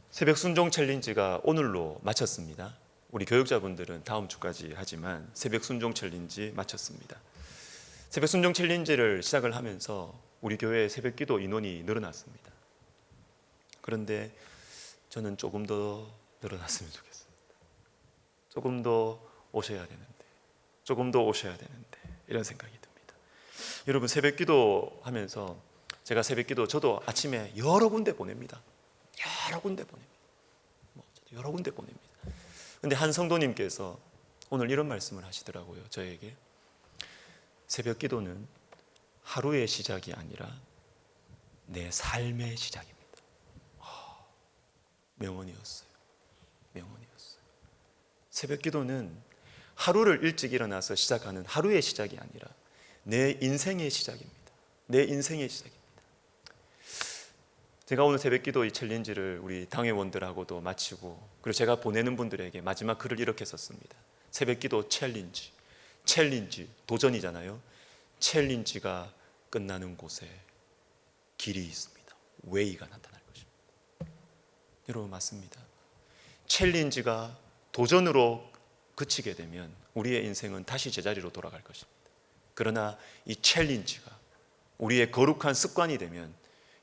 새벽 순종 챌린지가 오늘로 마쳤습니다. 우리 교육자분들은 다음 주까지 하지만 새벽 순종 챌린지 마쳤습니다. 새벽 순종 챌린지를 시작을 하면서 우리 교회 새벽기도 인원이 늘어났습니다. 그런데 저는 조금 더 늘어났으면 좋겠습니다. 조금 더 오셔야 되는데 이런 생각이 듭니다. 여러분, 새벽기도 하면서 제가 새벽기도 저도 아침에 여러 군데 보냅니다. 근데 한 성도님께서 오늘 이런 말씀을 하시더라고요. 저에게 새벽기도는 하루의 시작이 아니라 내 삶의 시작입니다. 명언이었어요. 새벽기도는 하루를 일찍 일어나서 시작하는 하루의 시작이 아니라 내 인생의 시작입니다. 제가 오늘 새벽기도 이 챌린지를 우리 당회원들하고도 마치고, 그리고 제가 보내는 분들에게 마지막 글을 이렇게 썼습니다. 새벽기도 챌린지, 도전이잖아요. 챌린지가 끝나는 곳에 길이 있습니다. 웨이가 나타날 것입니다. 여러분, 맞습니다. 챌린지가 도전으로 그치게 되면 우리의 인생은 다시 제자리로 돌아갈 것입니다. 그러나 이 챌린지가 우리의 거룩한 습관이 되면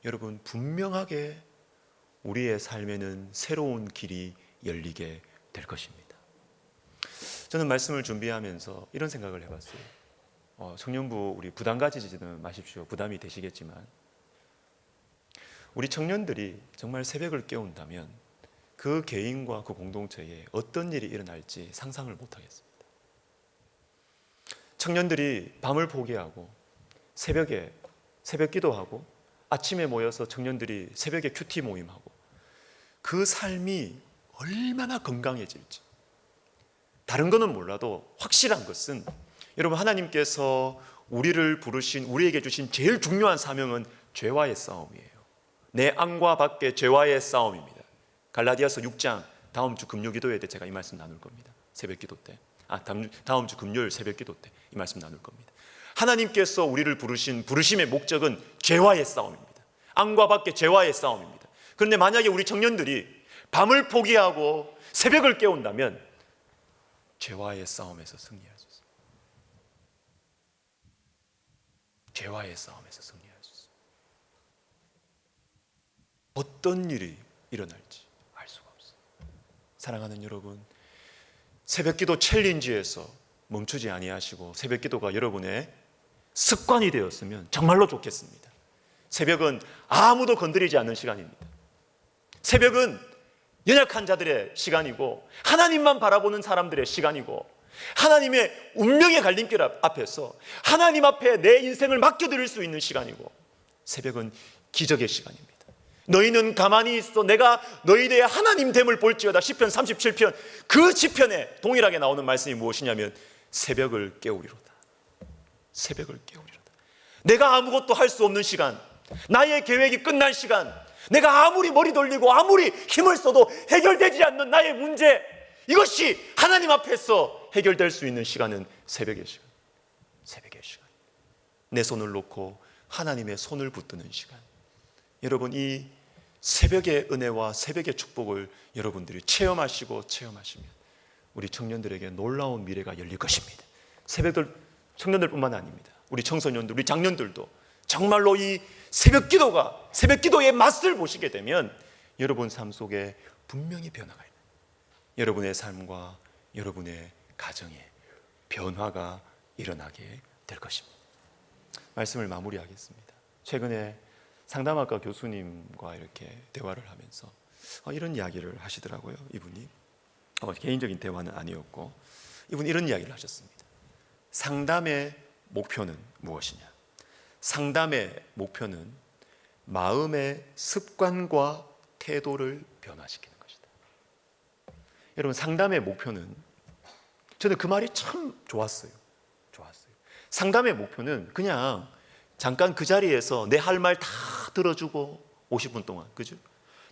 여러분, 분명하게 우리의 삶에는 새로운 길이 열리게 될 것입니다. 저는 말씀을 준비하면서 이런 생각을 해봤어요. 청년부 우리 부담 가지지는 마십시오. 부담이 되시겠지만 우리 청년들이 정말 새벽을 깨운다면 그 개인과 그 공동체에 어떤 일이 일어날지 상상을 못하겠습니다. 청년들이 밤을 포기하고 새벽에 새벽 기도하고 아침에 모여서 청년들이 새벽에 큐티 모임하고 그 삶이 얼마나 건강해질지, 다른 거는 몰라도 확실한 것은 여러분, 하나님께서 우리를 부르신, 우리에게 주신 제일 중요한 사명은 죄와의 싸움이에요. 내 안과 밖의 죄와의 싸움입니다. 갈라디아서 6장 다음 주 금요 기도회 때 제가 이 말씀 나눌 겁니다. 새벽 기도 때, 다음 주 금요일 새벽 기도 때 이 말씀 나눌 겁니다. 하나님께서 우리를 부르신 부르심의 목적은 죄와의 싸움입니다. 안과 밖의 죄와의 싸움입니다. 그런데 만약에 우리 청년들이 밤을 포기하고 새벽을 깨운다면 죄와의 싸움에서 승리할 수 있습니다. 죄와의 싸움에서 승리할 수 있습니다. 어떤 일이 일어날지 알 수가 없어요. 사랑하는 여러분, 새벽기도 챌린지에서 멈추지 아니하시고 새벽기도가 여러분의 습관이 되었으면 정말로 좋겠습니다. 새벽은 아무도 건드리지 않는 시간입니다. 새벽은 연약한 자들의 시간이고 하나님만 바라보는 사람들의 시간이고 하나님의 운명의 갈림길 앞에서 하나님 앞에 내 인생을 맡겨드릴 수 있는 시간이고, 새벽은 기적의 시간입니다. 너희는 가만히 있어 내가 너희들의 하나님 됨을 볼지어다. 시편 37편 그 시편에 동일하게 나오는 말씀이 무엇이냐면 새벽을 깨우리로다. 새벽을 깨우리로다. 내가 아무것도 할 수 없는 시간, 나의 계획이 끝난 시간, 내가 아무리 머리 돌리고 아무리 힘을 써도 해결되지 않는 나의 문제, 이것이 하나님 앞에서 해결될 수 있는 시간은 새벽의 시간. 새벽의 시간. 내 손을 놓고 하나님의 손을 붙드는 시간. 여러분, 이 새벽의 은혜와 새벽의 축복을 여러분들이 체험하시면 우리 청년들에게 놀라운 미래가 열릴 것입니다. 청년들뿐만 아닙니다. 우리 청소년들, 우리 장년들도 정말로 이 새벽 기도의 맛을 보시게 되면 여러분 삶 속에 분명히 변화가 있는, 여러분의 삶과 여러분의 가정에 변화가 일어나게 될 것입니다. 말씀을 마무리하겠습니다. 최근에 상담학과 교수님과 이렇게 대화를 하면서 이런 이야기를 하시더라고요. 이분이 개인적인 대화는 아니었고 이분이 이런 이야기를 하셨습니다. 상담의 목표는 무엇이냐? 상담의 목표는 마음의 습관과 태도를 변화시키는 것이다. 여러분, 상담의 목표는, 저는 그 말이 참 좋았어요. 상담의 목표는 그냥 잠깐 그 자리에서 내 할 말 다 들어주고 50분 동안, 그죠?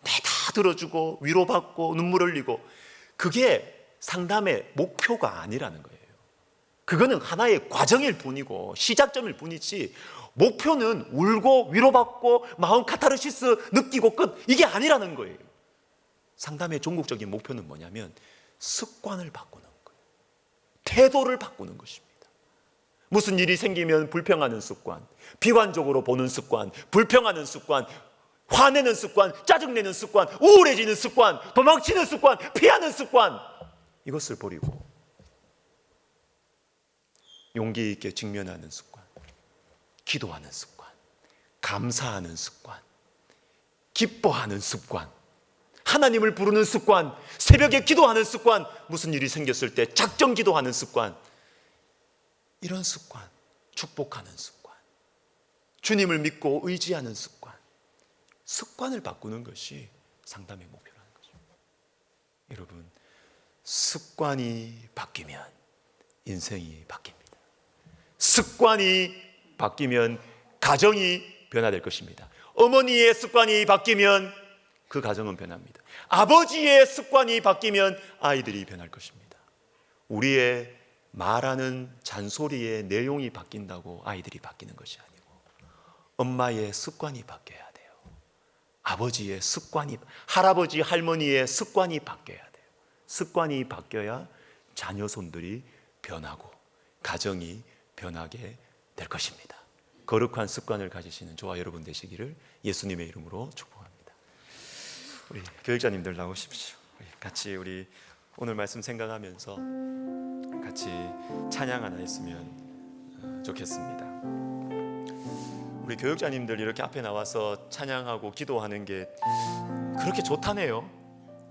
다 들어주고 위로받고 눈물 흘리고, 그게 상담의 목표가 아니라는 거예요. 그거는 하나의 과정일 뿐이고 시작점일 뿐이지, 목표는 울고 위로받고 마음 카타르시스 느끼고 끝, 이게 아니라는 거예요. 상담의 종국적인 목표는 뭐냐면 습관을 바꾸는 거예요. 태도를 바꾸는 것입니다. 무슨 일이 생기면 불평하는 습관, 비관적으로 보는 습관, 불평하는 습관, 화내는 습관, 짜증내는 습관, 우울해지는 습관, 도망치는 습관, 피하는 습관, 이것을 버리고 용기 있게 직면하는 습관, 기도하는 습관, 감사하는 습관, 기뻐하는 습관, 하나님을 부르는 습관, 새벽에 기도하는 습관, 무슨 일이 생겼을 때 작정 기도하는 습관, 이런 습관, 축복하는 습관, 주님을 믿고 의지하는 습관, 습관을 바꾸는 것이 상담의 목표라는 거죠. 여러분, 습관이 바뀌면 인생이 바뀝니다. 습관이 바뀌면 가정이 변화될 것입니다. 어머니의 습관이 바뀌면 그 가정은 변합니다. 아버지의 습관이 바뀌면 아이들이 변할 것입니다. 우리의 말하는 잔소리의 내용이 바뀐다고 아이들이 바뀌는 것이 아니고 엄마의 습관이 바뀌어야 돼요. 아버지의 습관이, 할아버지 할머니의 습관이 바뀌어야 돼요. 습관이 바뀌어야 자녀손들이 변하고 가정이 변하게 될 것입니다. 거룩한 습관을 가지시는 저와 여러분 되시기를 예수님의 이름으로 축복합니다. 우리 교육자님들 나오십시오. 같이 우리 오늘 말씀 생각하면서 같이 찬양 하나 했으면 좋겠습니다. 우리 교육자님들 이렇게 앞에 나와서 찬양하고 기도하는 게 그렇게 좋다네요.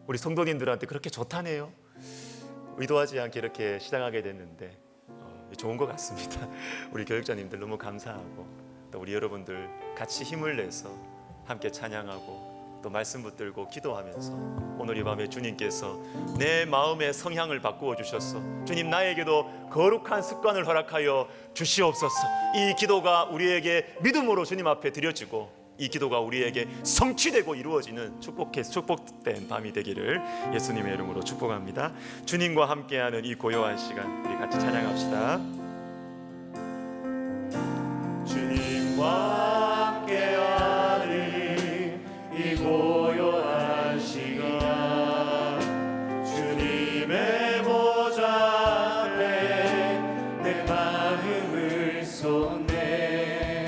우리 성도님들한테 그렇게 좋다네요. 의도하지 않게 이렇게 시작하게 됐는데 좋은 것 같습니다. 우리 교육자님들 너무 감사하고, 또 우리 여러분들 같이 힘을 내서 함께 찬양하고 또 말씀 붙들고 기도하면서 오늘 이 밤에 주님께서 내 마음의 성향을 바꾸어 주셔서 주님, 나에게도 거룩한 습관을 허락하여 주시옵소서. 이 기도가 우리에게 믿음으로 주님 앞에 드려지고 이 기도가 우리에게 성취되고 이루어지는 축복된 밤이 되기를 예수님의 이름으로 축복합니다. 주님과 함께하는 이 고요한 시간 우리 같이 찬양합시다. 주님과 함께하는 이 고요한 시간, 주님의 보좌 앞에 내 마음을 쏟네.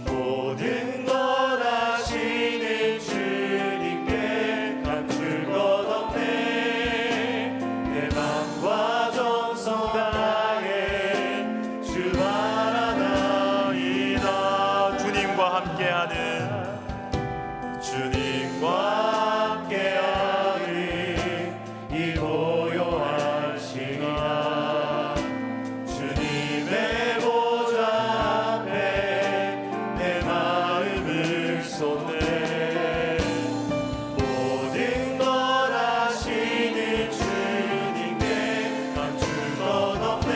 모든 것 아시는 주님께 감출 것 없네. 내 맘과 정성 다해 주 바라나이다. 주님과 함께하는 이 고요한 시간, 주님의 보좌 앞에 내 마음을 쏟네. 모든 것 아시는 주님께 감출 것 없네.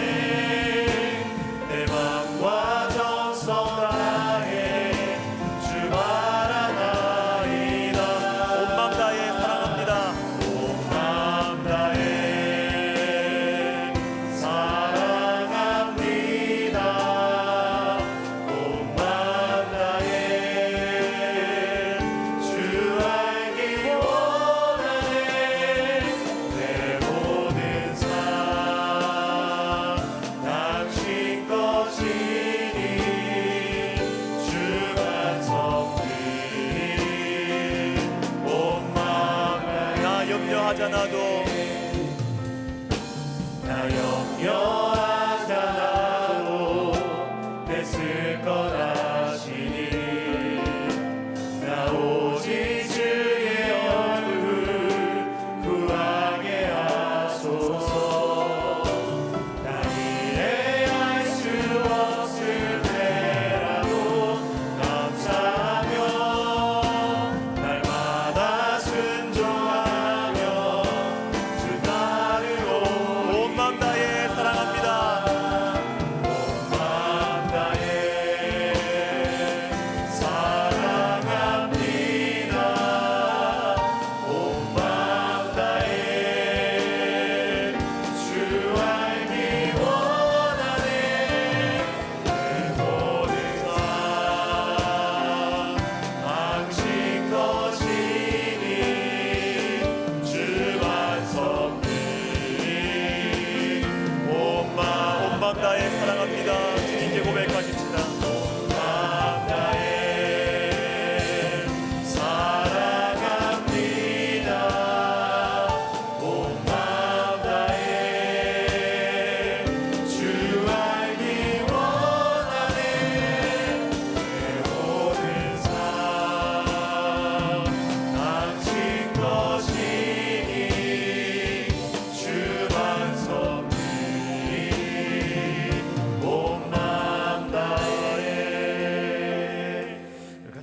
내 맘과 정성 다해 주 바라나이다. 온 맘 다해 사랑합니다. 온 맘 다해 사랑합니다. 온 맘 다해 주 알기 원하네. 내 모든 삶 당신 것이니 주 간섭들이 온 맘 다해. 나 염려하잖아도, 나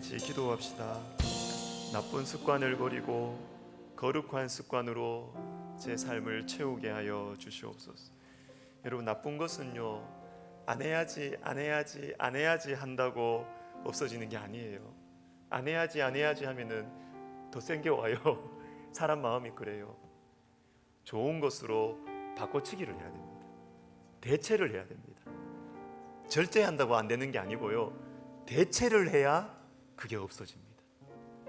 같이 기도합시다. 나쁜 습관을 버리고 거룩한 습관으로 제 삶을 채우게 하여 주시옵소서. 여러분, 나쁜 것은요, 안 해야지 한다고 없어지는 게 아니에요. 안 해야지 하면은 더 센 게 와요. 사람 마음이 그래요. 좋은 것으로 바꿔치기를 해야 됩니다. 대체를 해야 됩니다. 절제한다고 안 되는 게 아니고요, 대체를 해야 그게 없어집니다.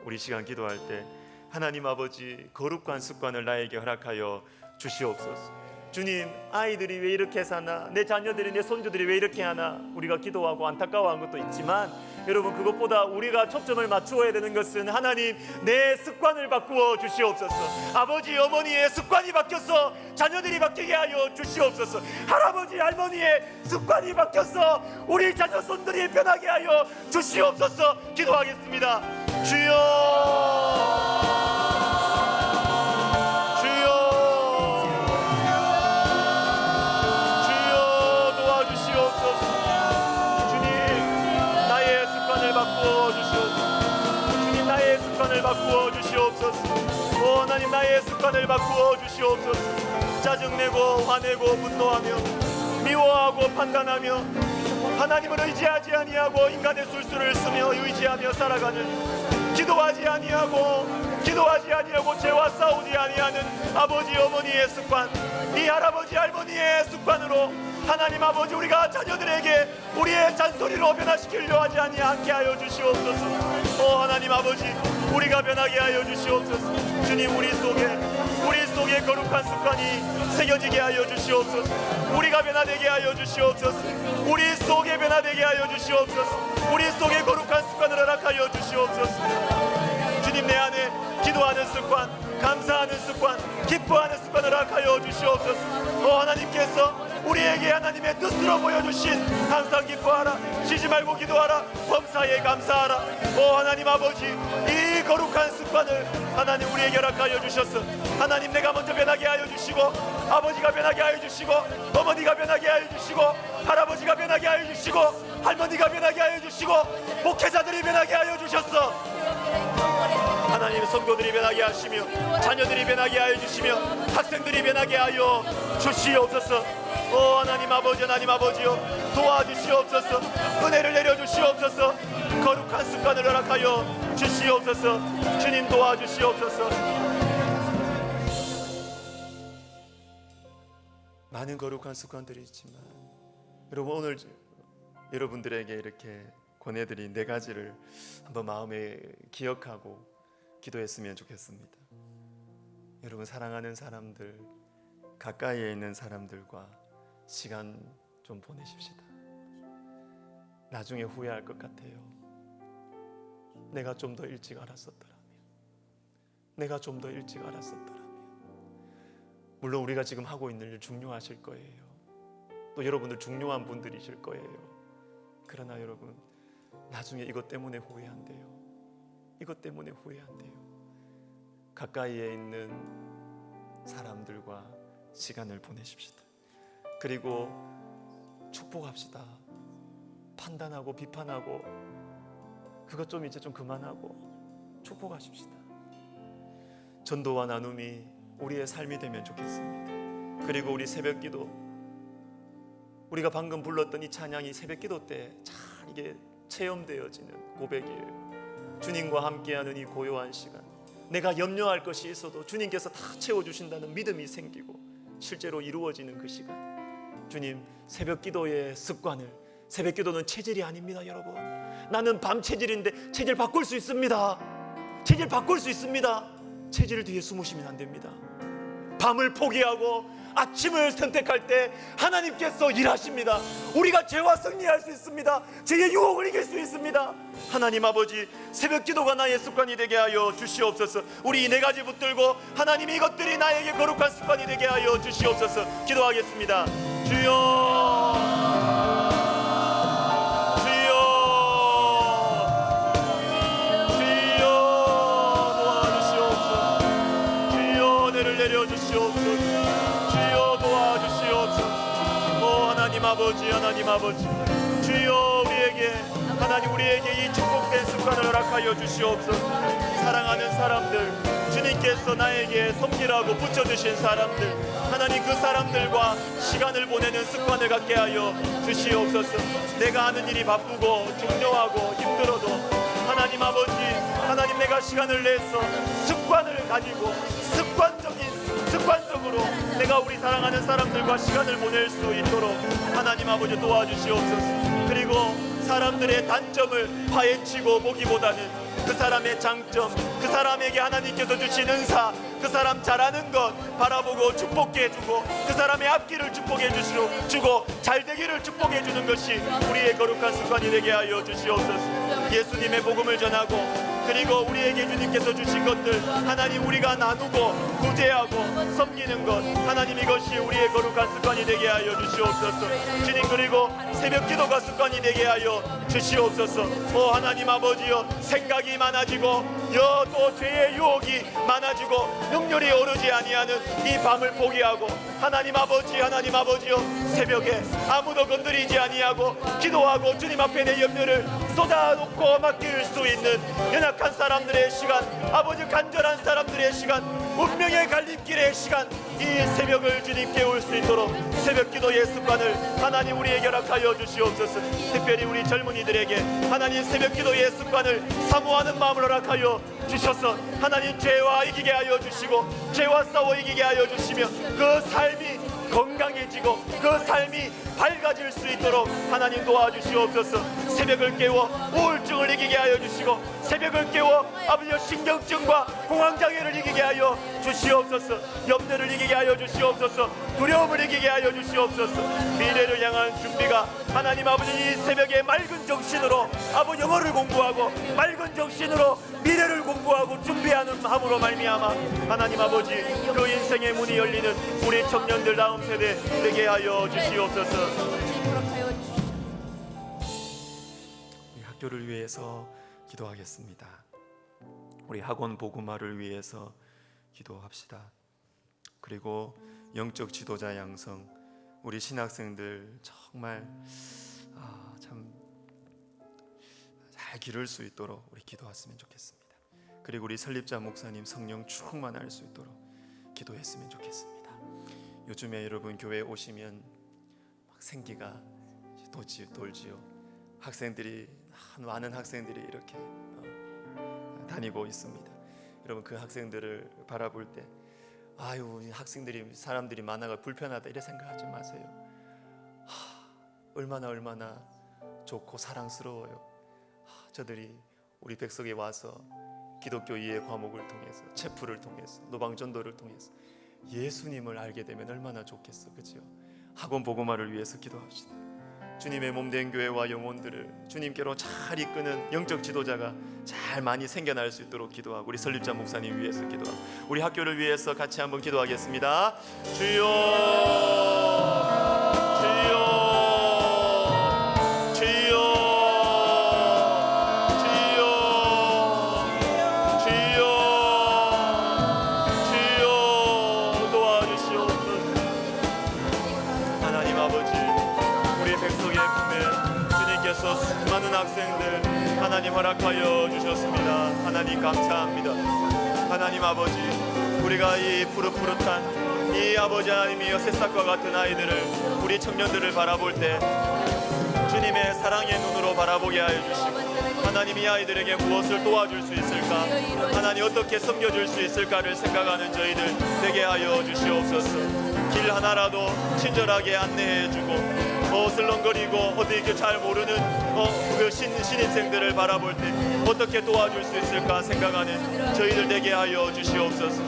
우리 시간 기도할 때 하나님 아버지, 거룩한 습관을 나에게 허락하여 주시옵소서. 주님, 아이들이 왜 이렇게 사나, 내 자녀들이, 내 손주들이 왜 이렇게 하나, 우리가 기도하고 안타까워한 것도 있지만, 여러분, 그것보다 우리가 초점을 맞추어야 되는 것은 하나님, 내 습관을 바꾸어 주시옵소서. 아버지 어머니의 습관이 바뀌어서 자녀들이 바뀌게 하여 주시옵소서. 할아버지 할머니의 습관이 바뀌어서 우리 자녀 손들이 변하게 하여 주시옵소서. 기도하겠습니다. 주여, 바꾸어 주시옵소서. 오 하나님, 나의 습관을 바꾸어 주시옵소서. 짜증내고 화내고 분노하며 미워하고 판단하며 하나님을 의지하지 아니하고 인간의 술수를 쓰며 의지하며 살아가는, 기도하지 아니하고 죄와 싸우지 아니하는 아버지 어머니의 습관, 이 할아버지 할머니의 습관으로 하나님 아버지, 우리가 자녀들에게 우리의 잔소리로 변화시키려 하지 않게 하여 주시옵소서. 오 하나님 아버지, 우리가 변하게 하여 주시옵소서. 주님, 우리 속에 거룩한 습관이 새겨지게 하여 주시옵소서. 우리가 변화되게 하여 주시옵소서. 우리 속에 변화되게 하여 주시옵소서. 우리 속에 거룩한 습관을 허락하여 주시옵소서. 주님, 내 안에 기도하는 습관, 감사하는 습관, 기뻐하는 습관을 허락하여 주시옵소서. 오 하나님께서 우리에게 하나님의 뜻으로 보여주신 항상 기뻐하라, 쉬지 말고 기도하라, 범사에 감사하라. 오 하나님 아버지, 이 거룩한 습관을 하나님 우리에게 허락하여 주셔서 하나님, 내가 먼저 변하게 하여 주시고, 아버지가 변하게 하여 주시고, 어머니가 변하게 하여 주시고, 할아버지가 변하게 하여 주시고, 할머니가 변하게 하여 주시고, 목회자들이 변하게 하여 주셨어. 하나님, 성도들이 변하게 하시며 자녀들이 변하게 하여 주시며 학생들이 변하게 하여 주시옵소서. 오 하나님 아버지요, 도와주시옵소서. 은혜를 내려주시옵소서. 거룩한 습관을 허락하여 주시옵소서. 주님, 도와주시옵소서. 많은 거룩한 습관들이 있지만, 여러분, 오늘 여러분들에게 이렇게 권해드린 4가지를 한번 마음에 기억하고 기도했으면 좋겠습니다. 여러분, 사랑하는 사람들, 가까이에 있는 사람들과 시간 좀 보내십시다. 나중에 후회할 것 같아요. 내가 좀 더 일찍 알았었더라면, 물론 우리가 지금 하고 있는 일 중요하실 거예요. 또 여러분들 중요한 분들이실 거예요. 그러나 여러분, 나중에 이것 때문에 후회한대요. 가까이에 있는 사람들과 시간을 보내십시다. 그리고 축복합시다. 판단하고 비판하고 그것 좀 이제 좀 그만하고 축복하십시다. 전도와 나눔이 우리의 삶이 되면 좋겠습니다. 그리고 우리 새벽기도, 우리가 방금 불렀던 이 찬양이 새벽기도 때 잘 이게 체험되어지는 고백이에요. 주님과 함께하는 이 고요한 시간, 내가 염려할 것이 있어도 주님께서 다 채워주신다는 믿음이 생기고 실제로 이루어지는 그 시간, 주님, 새벽기도의 습관을, 새벽기도는 체질이 아닙니다. 여러분, 나는 밤 체질인데 체질 바꿀 수 있습니다. 체질 뒤에 숨으시면 안 됩니다. 밤을 포기하고 아침을 선택할 때 하나님께서 일하십니다. 우리가 죄와 승리할 수 있습니다. 죄의 유혹을 이길 수 있습니다. 하나님 아버지, 새벽 기도가 나의 습관이 되게 하여 주시옵소서. 우리 이 4가지 붙들고 하나님, 이것들이 나에게 거룩한 습관이 되게 하여 주시옵소서. 기도하겠습니다. 주여, 주여 도와주시옵소서. 오 하나님 아버지, 주여 우리에게 하나님 우리에게 이 축복된 습관을 허락하여 주시옵소서. 사랑하는 사람들, 주님께서 나에게 섬기라고 붙여주신 사람들, 하나님 그 사람들과 시간을 보내는 습관을 갖게 하여 주시옵소서. 내가 하는 일이 바쁘고 중요하고 힘들어도 하나님 아버지, 하나님 내가 시간을 내서 습관을 가지고 습관적으로 내가 우리 사랑하는 사람들과 시간을 보낼 수 있도록 하나님 아버지 도와주시옵소서. 그리고 사람들의 단점을 파헤치고 보기보다는 그 사람의 장점, 그 사람에게 하나님께서 주신 은사, 그 사람 잘하는 것 바라보고 축복해 해주고 그 사람의 앞길을 축복해 주고 잘되기를 축복해 주는 것이 우리의 거룩한 습관이 되게 하여 주시옵소서. 예수님의 복음을 전하고 그리고 우리에게 주님께서 주신 것들 하나님 우리가 나누고 구제하고 섬기는 것, 하나님 이것이 우리의 거룩한 습관이 되게 하여 주시옵소서. 주님, 그리고 새벽 기도가 습관이 되게 하여 주시옵소서. 오 하나님 아버지여, 생각이 많아지고 또 죄의 유혹이 많아지고 능률이 오르지 아니하는 이 밤을 포기하고 하나님 아버지여, 새벽에 아무도 건드리지 아니하고 기도하고 주님 앞에 내 염려를 쏟아놓고 맡길 수 있는 연약한 사람들의 시간, 아버지 간절한 사람들의 시간, 운명의 갈림길의 시간, 이 새벽을 주님 깨울 수 있도록 새벽 기도의 습관을 하나님 우리에게 허락하여 주시옵소서. 특별히 우리 젊은이들에게 하나님 새벽 기도의 습관을 사모하는 마음을 허락하여 주셔서 하나님 죄와 이기게 하여 주시고 죄와 싸워 이기게 하여 주시며 그 삶이 건강해지고 그 삶이 밝아질 수 있도록 하나님 도와주시옵소서. 새벽을 깨워 우울증을 이기게 하여 주시고 새벽을 깨워 아버지의 신경증과 공황장애를 이기게 하여 주시옵소서. 염려를 이기게 하여 주시옵소서. 두려움을 이기게 하여 주시옵소서. 미래를 향한 준비가 하나님 아버지 이 새벽에 맑은 정신으로 아버지 영어를 공부하고 맑은 정신으로 미래를 공부하고 준비하는 마음으로 말미암아 하나님 아버지 그 인생의 문이 열리는 우리 청년들 다음 세대 되게 하여 주시옵소서. 우리 학교를 위해서 기도하겠습니다. 우리 학원 복음화를 위해서 기도합시다. 그리고 영적 지도자 양성, 우리 신학생들 정말 참 잘 기를 수 있도록 우리 기도했으면 좋겠습니다. 그리고 우리 설립자 목사님 성령 충만할 수 있도록 기도했으면 좋겠습니다. 요즘에 여러분 교회에 오시면 막 생기가 돌지요. 학생들이 많은 학생들이 이렇게 다니고 있습니다. 여러분 그 학생들을 바라볼 때 학생들이 사람들이 많아가 불편하다 이래 생각하지 마세요. 얼마나 좋고 사랑스러워요. 저들이 우리 백석에 와서 기독교 이해 과목을 통해서 체프를 통해서 노방전도를 통해서 예수님을 알게 되면 얼마나 좋겠어, 그죠? 학원 복음화를 위해서 기도합시다. 주님의 몸된 교회와 영혼들을 주님께로 잘 이끄는 영적 지도자가 잘 많이 생겨날 수 있도록 기도하고 우리 설립자 목사님 위해서 기도하고 우리 학교를 위해서 같이 한번 기도하겠습니다. 주여, 주여, 주여, 주여, 주여, 주여 도와주시옵소서. 하나님 아버지, 우리 백성의 품에 주님께서 수많은 학생들 하나님 허락하여 주셨습니다. 하나님 감사합니다. 하나님 아버지, 우리가 이 푸릇푸릇한 이 아버지 하나님이여 새싹과 같은 아이들을 우리 청년들을 바라볼 때 주님의 사랑의 눈으로 바라보게 하여 주시고 하나님 이 아이들에게 무엇을 도와줄 수 있을까, 하나님 어떻게 섬겨줄 수 있을까를 생각하는 저희들 되게 하여 주시옵소서. 길 하나라도 친절하게 안내해주고 슬렁거리고 어디 잘 모르는 그 신입생들을 바라볼 때 어떻게 도와줄 수 있을까 생각하는 저희들 되게 하여 주시옵소서.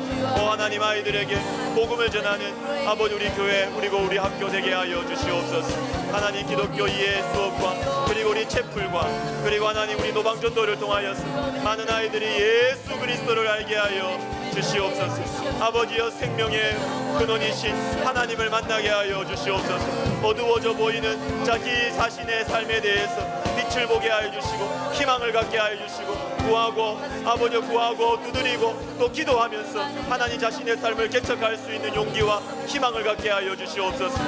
하나님 아이들에게 복음을 전하는 아버지 우리 교회 그리고 우리 학교 되게 하여 주시옵소서. 하나님 기독교 이해 수업과 그리고 우리 채플과 그리고 하나님 우리 노방전도를 통하여서 많은 아이들이 예수 그리스도를 알게 하여 주시옵소서. 아버지여 생명의 근원이신 하나님을 만나게 하여 주시옵소서. 어두워져 보이는 자기 자신의 삶에 대해서 빛을 보게 하여 주시고 희망을 갖게 하여 주시고 구하고 아버지 구하고 두드리고 또 기도하면서 하나님 자신의 삶을 개척할 수 있는 용기와 희망을 갖게 하여 주시옵소서.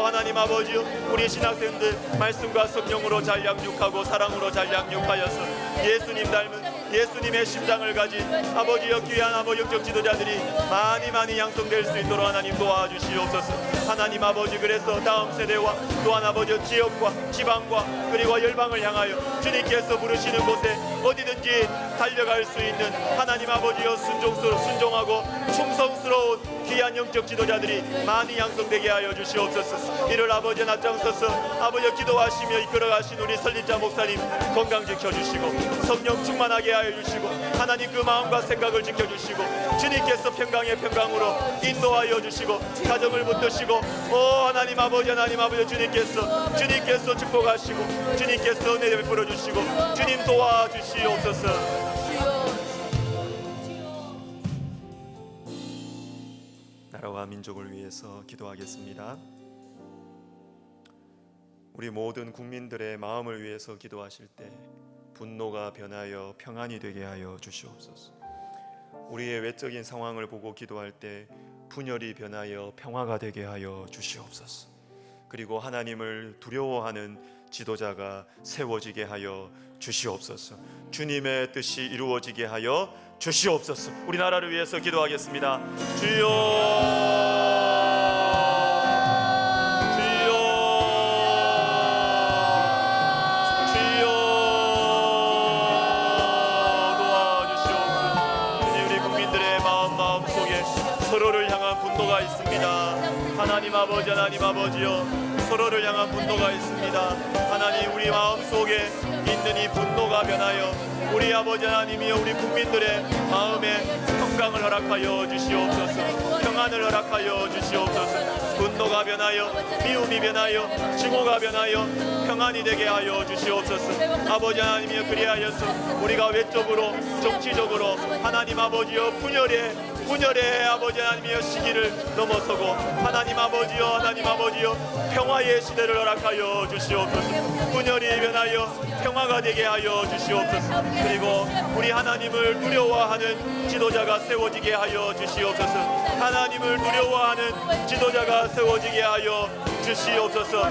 하나님 아버지 우리 신학생들 말씀과 성령으로 잘 양육하고 사랑으로 잘 양육하여서 예수님 닮은 예수님의 심장을 가진 아버지여 귀한 아버지 영적 지도자들이 많이 양성될 수 있도록 하나님 도와주시옵소서. 하나님 아버지 그래서 다음 세대와 또한 아버지 지역과 지방과 그리고 열방을 향하여 주님께서 부르시는 곳에 어디든지 달려갈 수 있는 하나님 아버지여 순종하고 충성스러운 귀한 영적 지도자들이 많이 양성되게 하여 주시옵소서. 이를 아버지 앞장서서 아버지 기도하시며 이끌어가신 우리 설립자 목사님 건강 지켜주시고 성령 충만하게 하여 주시고 하나님 그 마음과 생각을 지켜주시고 주님께서 평강의 평강으로 인도하여 주시고 가정을 붙드시고 하나님 아버지 주님께서 축복하시고 주님께서 은혜 베풀어 주시고 주님 도와주시옵소서. 나라와 민족을 위해서 기도하겠습니다. 우리 모든 국민들의 마음을 위해서 기도하실 때 분노가 변하여 평안이 되게 하여 주시옵소서. 우리의 외적인 상황을 보고 기도할 때 분열이 변하여 평화가 되게 하여 주시옵소서. 그리고 하나님을 두려워하는 지도자가 세워지게 하여 주시옵소서. 주님의 뜻이 이루어지게 하여 주시옵소서. 우리나라를 위해서 기도하겠습니다. 주여, 주여, 주여 도와주시옵소서. 주님 우리 국민들의 마음 속에 서로를 향한 분노가 있습니다. 하나님 아버지여 서로를 향한 분노가 있습니다. 하나님 우리 마음 속에 있는 이 분노가 변하여 우리 아버지 하나님이여 우리 국민들의 마음에 평강을 허락하여 주시옵소서. 평안을 허락하여 주시옵소서. 분노가 변하여 미움이 변하여 증오가 변하여 평안이 되게 하여 주시옵소서. 아버지 하나님이여 그리하여서 우리가 외적으로 정치적으로 하나님 아버지여 분열의 아버지 하나님이여 시기를 넘어서고 하나님 아버지여 평화의 시대를 허락하여 주시옵소서. 분열이 변하여 평화가 되게 하여 주시옵소서. 그리고 우리 하나님을 두려워하는 지도자가 세워지게 하여 주시옵소서. 하나님을 두려워하는 지도자가 세워지게 하여 주시옵소서.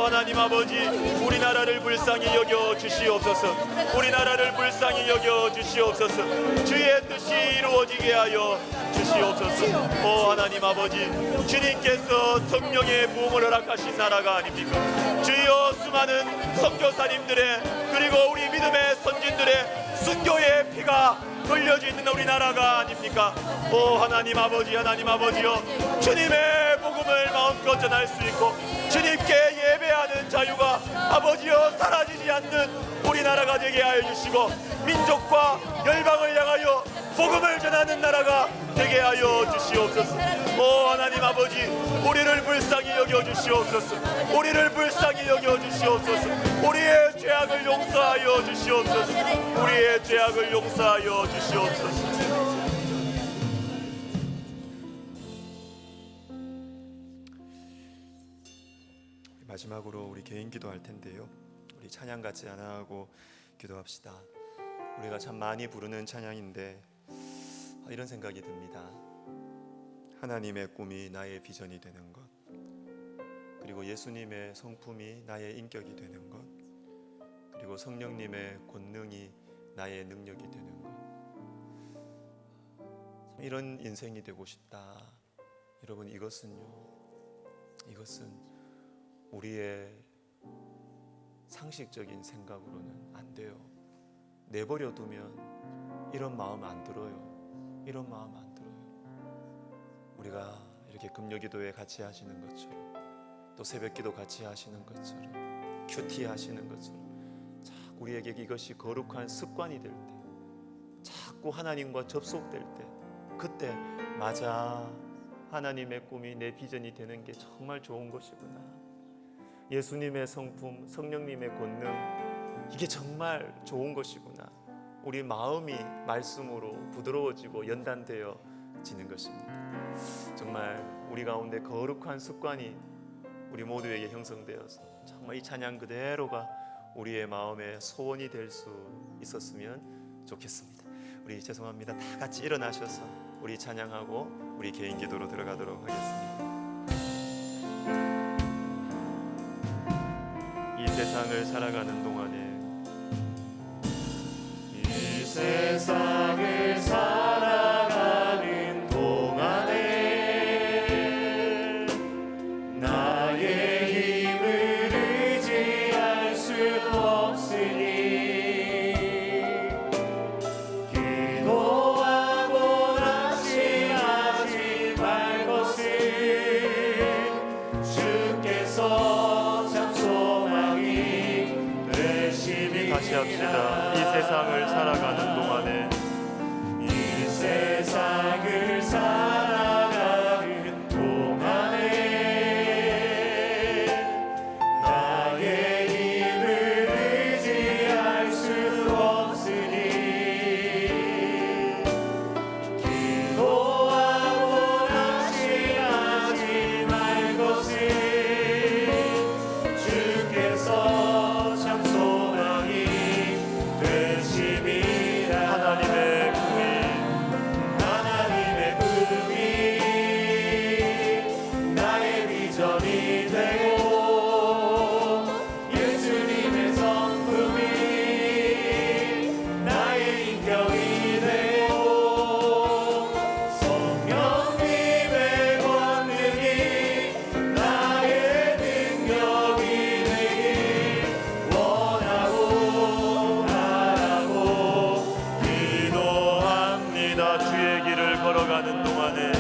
하나님 아버지 우리나라를 불쌍히 여겨 주시옵소서. 우리나라를 불쌍히 여겨 주시옵소서. 주의 뜻이 이루어지게 하여 주시옵소서. 하나님 아버지 주님께서 성령의 부흥을 허락하신 나라가 아닙니까? 주여 수많은 선교사님들의 그리고 우리 믿음의 선진들의 순교의 피가 흘려져 있는 우리나라가 아닙니까? 하나님 아버지여 주님의 복음을 마음껏 전할 수 있고 주님께 예배하는 자유가 아버지여 사라지지 않는 우리나라가 되게 하여 주시고 민족과 열방을 향하여 복음을 전하는 나라가 되게 하여 주시옵소서. 하나님 아버지 우리를 불쌍히 여겨 주시옵소서. 우리를 불쌍히 여겨 주시옵소서. 우리의 죄악을 용서하여 주시옵소서. 우리의 죄악을 용서하여 주시옵소서. 마지막으로 우리 개인 기도할 텐데요. 우리 찬양 같이 하나 하고 기도합시다. 우리가 참 많이 부르는 찬양인데 이런 생각이 듭니다. 하나님의 꿈이 나의 비전이 되는 것, 그리고 예수님의 성품이 나의 인격이 되는 것, 그리고 성령님의 권능이 나의 능력이 되는 것, 이런 인생이 되고 싶다. 여러분 이것은 우리의 상식적인 생각으로는 안 돼요. 내버려 두면 이런 마음 안 들어요. 이런 마음 안 들어요. 우리가 이렇게 금요기도회 같이 하시는 것처럼 또 새벽기도 같이 하시는 것처럼 큐티 하시는 것처럼 자꾸 우리에게 이것이 거룩한 습관이 될 때, 자꾸 하나님과 접속될 때, 그때 맞아, 하나님의 꿈이 내 비전이 되는 게 정말 좋은 것이구나. 예수님의 성품, 성령님의 권능, 이게 정말 좋은 것이구나. 우리 마음이 말씀으로 부드러워지고 연단되어지는 것입니다. 정말 우리 가운데 거룩한 습관이 우리 모두에게 형성되어서 정말 이 찬양 그대로가 우리의 마음의 소원이 될 수 있었으면 좋겠습니다. 우리 죄송합니다. 다 같이 일어나셔서 우리 찬양하고 우리 개인 기도로 들어가도록 하겠습니다. 이 세상을 살아가는 동안에 이 세상을 살아가는 동안에 나의 힘을 의지할 수 없으니 기도하고 낙심하지 말 것을 주께서 참 소망이 되심이라. 다시 합시다. 이 세상을 살아가는 동안에 이 세상을 살아가는 동안에 나의 힘을 의지할 수 없으니 기도하고 낙심하지 말 것을 주께서 참 소망이 되심이라. 하나님의 꿈이 나의 비전이 되고 예수님의 성품이 나의 인격이 되고 성령님의 권능이 나의 능력이 되길 원하고 바라고 기도합니다. 주의 길을 걸어가는 동안에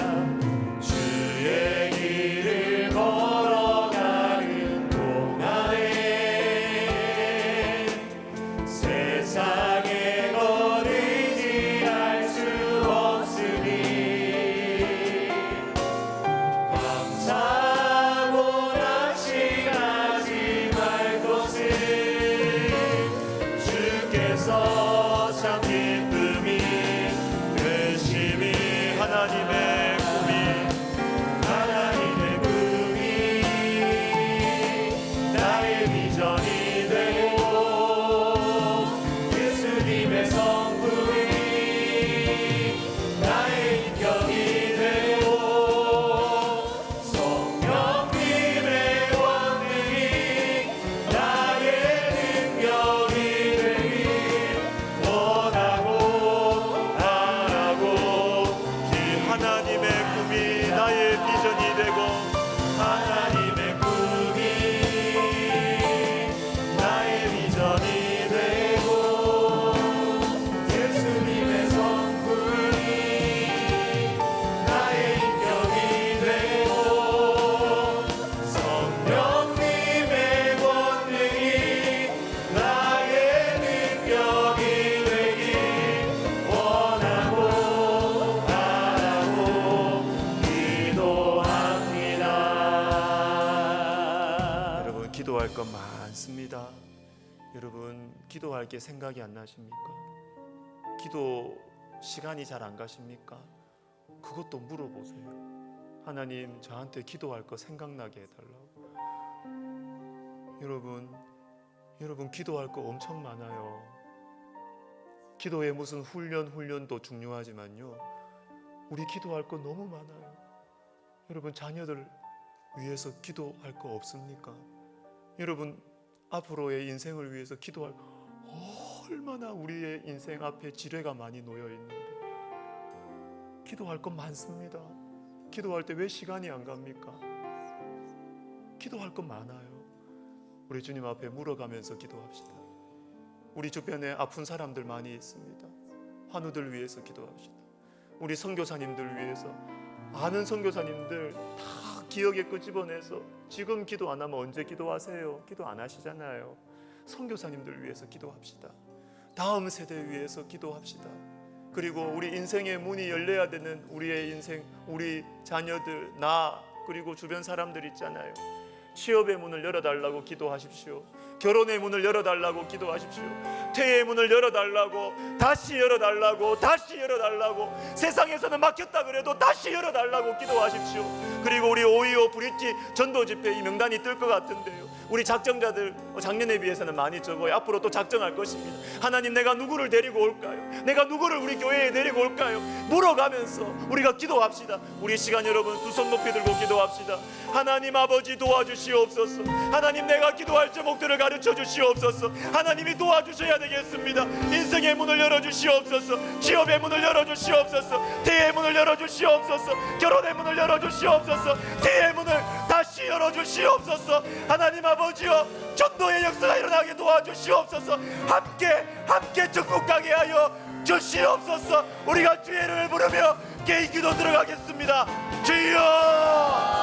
주의 길을 걸어가는 동안에 세상의 것 의지할 수 없으니 감사하고 낙심하지 말 것을 주께서 참 기쁨이 되심이. 하나님의 꿈이 나의 비전이 되고 예수님의 성품이 나의 인격이 되고 성령님의 권능이 나의 능력이 되길 원하고 바라고 하나님의 꿈이 나의 비전이 되고 하나님의 꿈이 나의 비전이 되고 예수님의 성품이 나의 인격이 되고 성령님의 권능이 나의 능력이 되길 원하고 바라고 기도합니다. 여러분, 기도할 것 많습니다. 여러분, 기도할 게 생각이 안 나십니까? 기도 시간이 잘 안 가십니까? 그것도 물어보세요. 하나님, 저한테 기도할 거 생각나게 해달라고. 여러분 기도할 거 엄청 많아요. 기도에 무슨 훈련도 중요하지만요, 우리 기도할 거 너무 많아요. 여러분, 자녀들 위해서 기도할 거 없습니까? 여러분, 앞으로의 인생을 위해서 기도할 거 얼마나 우리의 인생 앞에 지뢰가 많이 놓여 있는데 기도할 것 많습니다. 기도할 때 왜 시간이 안 갑니까? 기도할 것 많아요. 우리 주님 앞에 물어가면서 기도합시다. 우리 주변에 아픈 사람들 많이 있습니다. 환우들 위해서 기도합시다. 우리 선교사님들 위해서, 아는 선교사님들 다 기억에 끄집어내서 지금 기도 안 하면 언제 기도하세요? 기도 안 하시잖아요. 선교사님들 위해서 기도합시다. 다음 세대 위해서 기도합시다. 그리고 우리 인생의 문이 열려야 되는 우리의 인생, 우리 자녀들, 나, 그리고 주변 사람들 있잖아요. 취업의 문을 열어달라고 기도하십시오. 결혼의 문을 열어달라고 기도하십시오. 퇴의 문을 열어달라고, 다시 열어달라고, 다시 열어달라고, 세상에서는 막혔다 그래도 다시 열어달라고 기도하십시오. 그리고 우리 5.25 브릿지 전도 집회 이 명단이 뜰 것 같은데요, 우리 작정자들 작년에 비해서는 많이 적어요. 앞으로 또 작정할 것입니다. 하나님, 내가 누구를 데리고 올까요? 내가 누구를 우리 교회에 데리고 올까요? 물어가면서 우리가 기도합시다. 우리 시간 여러분 두 손 높이 들고 기도합시다. 하나님 아버지 도와주시옵소서. 하나님, 내가 기도할 제목들을 가르쳐 주시옵소서. 하나님이 도와주셔야 되겠습니다. 인생의 문을 열어주시옵소서. 취업의 문을 열어주시옵소서. 대의 문을 열어주시옵소서. 결혼의 문을 열어주시옵소서. 대의 문을 다시 열어주시옵소서. 하나님 아버지여, 전도의 역사가 일어나게 도와주시옵소서. 함께 천국 가게 하여 주시옵소서. 우리가 주의 이름을 부르며 개인 기도 들어가겠습니다. 주여!